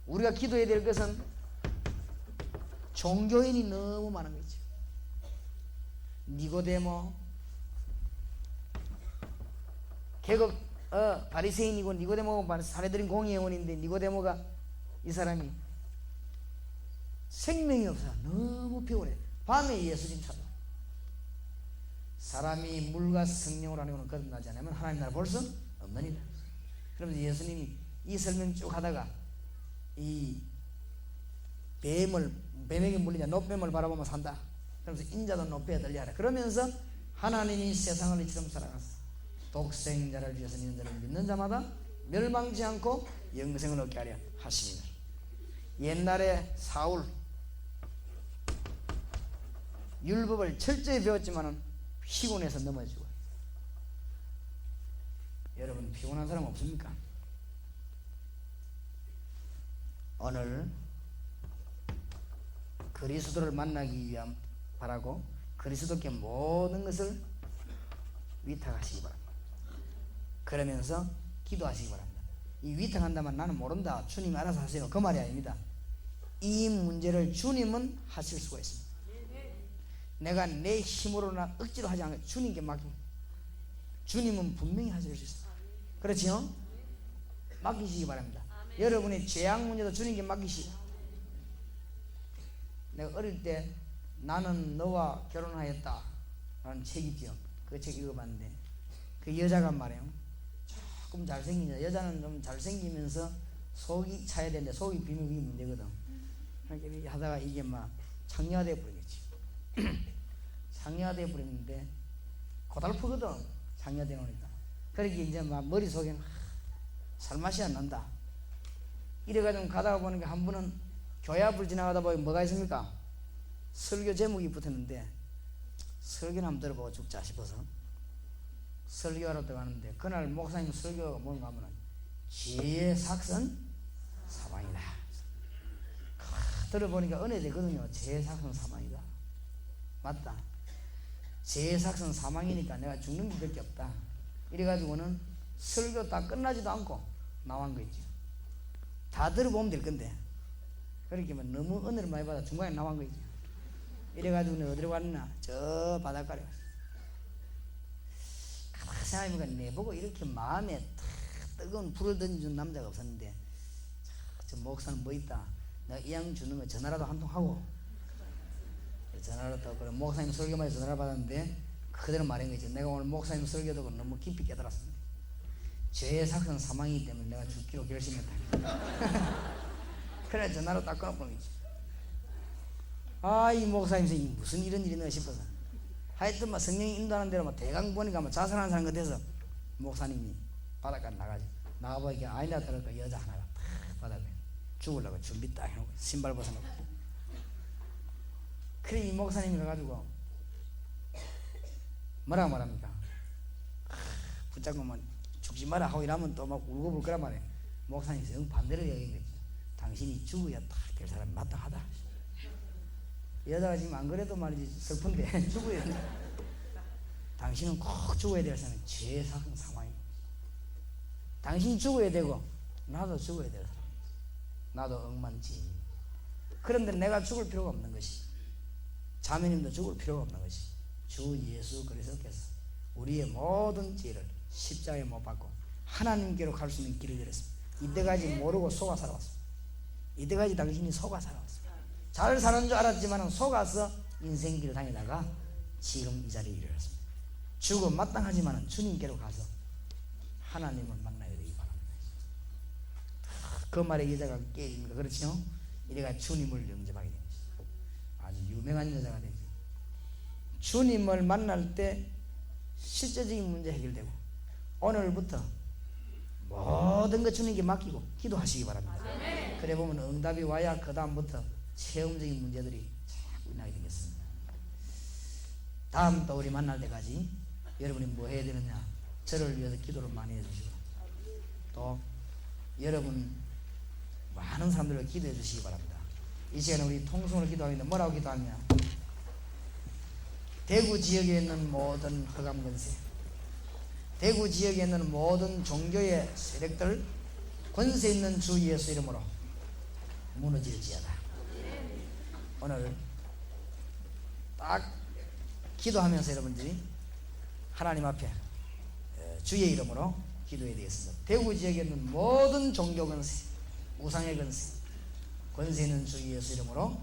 우리가 기도해야 될 것은 종교인이 너무 많은 거죠. 니고데모 계급 바리새인이고 니고데모가 사내들인 공의회원인데 니고데모가 이 사람이 생명이 없어. 너무 피곤해. 밤에 예수님 찾아. 사람이 물과 성령으로 하나님으로 거듭나지 않으면 하나님 나라 볼 수 없느니라. 그러면서 예수님이 이 설명 쭉 하다가 이 뱀에게 물리냐 노뱀을 바라보며 산다. 그러면서 인자도 노뱀에 들려하라. 그러면서 하나님이 세상을 이처럼 사랑하사 독생자를 위해서 믿는 자를 믿는 자마다 멸망치 않고 영생을 얻게 하려 하시니라. 옛날에 사울 율법을 철저히 배웠지만은 피곤해서 넘어지고. 여러분 피곤한 사람 없습니까? 오늘 그리스도를 만나기 위함 바라고 그리스도께 모든 것을 위탁하시기 바랍니다. 그러면서 기도하시기 바랍니다. 이 위탁한다면 나는 모른다, 주님이 알아서 하세요, 그 말이 아닙니다. 이 문제를 주님은 하실 수가 있습니다. 내가 내 힘으로나 억지로 하지 않고 주님께 맡기고, 주님은 분명히 하실 수 있어요. 그렇지요? 맡기시기 바랍니다. 여러분의 죄악 문제도 주님께 맡기시고. 내가 어릴 때 나는 너와 결혼하였다 라는 책 있죠. 그 책 읽어봤는데 그 여자가 말이에요, 조금 잘생긴 여자는 좀 잘생기면서 속이 차야 되는데 속이 비면 그게 문제거든. 이렇게 하다가 이게 막 창녀화되어 버리겠지. 창녀화되어 버렸는데 고달프거든, 창녀되어 놓으니까. 그러니까 이제 막 머릿속에 살맛이 안 난다. 이래가지고 가다가 보니까 한 분은 교회 앞을 지나가다 보면 뭐가 있습니까? 설교 제목이 붙었는데 설교는 한번 들어보고 죽자 싶어서 설교하러 들어가는데 그날 목사님 설교가 뭔가 하면은 죄의 삭선 사망이다. 들어보니까 은혜되거든요. 죄의 삭선 사망이다. 맞다. 죄의 삭선 사망이니까 내가 죽는 길밖에 없다. 이래가지고는 설교 다 끝나지도 않고 나온 거 있죠. 다 들어보면 될 건데 그렇게 너무 은혜를 많이 받아 중간에 나온 거 있죠. 이래가지고 내가 어디로 갔나? 저 바닷가에 갔어. 가만히 생각해보니까 내보고 이렇게 마음에 뜨거운 불을 던져준 남자가 없었는데, 저 목사는 뭐 있다, 내가 이왕 주는 거 전화라도 한 통 하고, 전화로 또 그래 목사님 설교만 해서 전화를 받았는데 그대로 말한 거지. 내가 오늘 목사님 설교 듣고 너무 깊이 깨달았습니다. 죄의 삭선 사망이기 때문에 내가 죽기로 결심했다. 그래 전화로 딱 끊어버린 거지. 아, 이 목사님 선생님 무슨 이런 일이 있나 싶어서 하여튼 막 성령이 인도하는 대로 막 대강 보니까 막 자살하는 사람 같아서 목사님이 바닷가에 나가보니까 아이나 들어가 여자 하나가 탁 바닷가에 죽으려고 준비 딱 해놓고 신발 벗어놓고. 그래 이 목사님이 가가지고 뭐라고 말합니까? 붙잡고만 죽지 마라 하고 이러면 또 막 울고 불 거란 말이에요. 목사님이 영 반대로 얘기했지. 당신이 죽어야 딱 될 사람이 마땅하다. 여자가 지금 안 그래도 말이지 슬픈데 죽어야 돼. 당신은 꼭 죽어야 될 사람이 죄의 삭은 상황이고, 당신이 죽어야 되고 나도 죽어야 될 사람, 나도 억만지. 그런데 내가 죽을 필요가 없는 것이, 자매님도 죽을 필요가 없는 것이, 주 예수 그리스도께서 우리의 모든 죄를 십자가에 못 박고 하나님께로 갈 수 있는 길을 열었습니다. 이때까지 모르고 속아 살아왔습니다. 이때까지 당신이 속아 살아왔습니다. 잘 사는 줄 알았지만 속아서 인생길을 다니다가 지금 이 자리에 이르렀습니다. 죽음 마땅하지만 주님께로 가서 하나님을 만나야 되기 바랍니다. 그 말에 여자가 깨집니까? 그렇죠? 이래가 주님을 영접하게 됩니다. 아주 유명한 여자가 되죠. 주님을 만날 때 실제적인 문제 해결되고, 오늘부터 모든 것 주님께 맡기고 기도하시기 바랍니다. 그래 보면 응답이 와야 그 다음부터 체험적인 문제들이 자꾸 일어나게 되겠습니다. 다음 또 우리 만날 때까지 여러분이 뭐 해야 되느냐, 저를 위해서 기도를 많이 해주시고, 또 여러분 많은 사람들을 기도해 주시기 바랍니다. 이 시간에 우리 통성으로 기도하는데 뭐라고 기도하냐? 대구 지역에 있는 모든 흑암 권세, 대구 지역에 있는 모든 종교의 세력들 권세 있는 주 예수 이름으로 무너질지어다. 오늘 딱 기도하면서 여러분들이 하나님 앞에 주의 이름으로 기도해야 되겠습니다. 대구 지역에 있는 모든 종교 권세, 우상의 권세, 권세 있는 주 예수 이름으로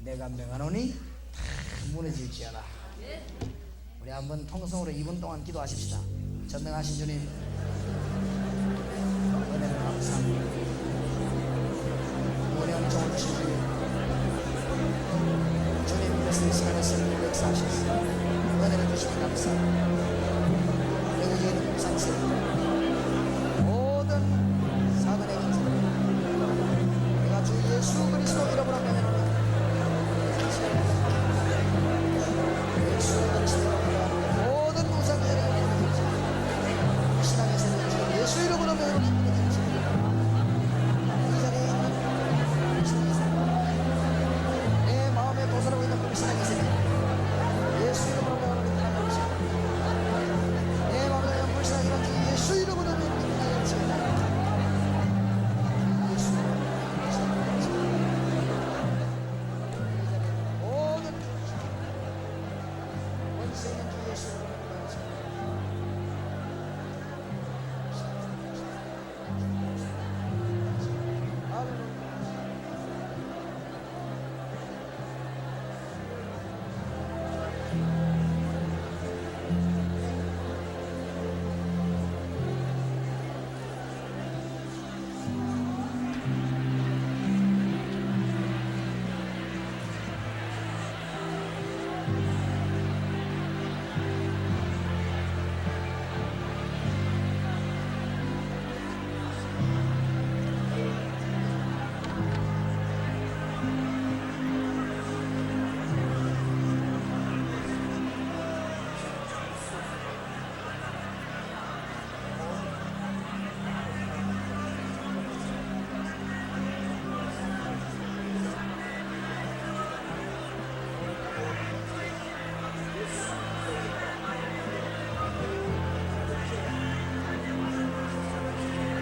내가 명하노니 다 무너질지어다. 우리 한번 통성으로 2분 동안 기도하십시다. 전능하신 주님, 은혜를 감사합니다. 은혜 은총을 주신 주님, 주님께서 이 시간에 성령 역사하셨습니다. 은혜를 주시니 감사합니다.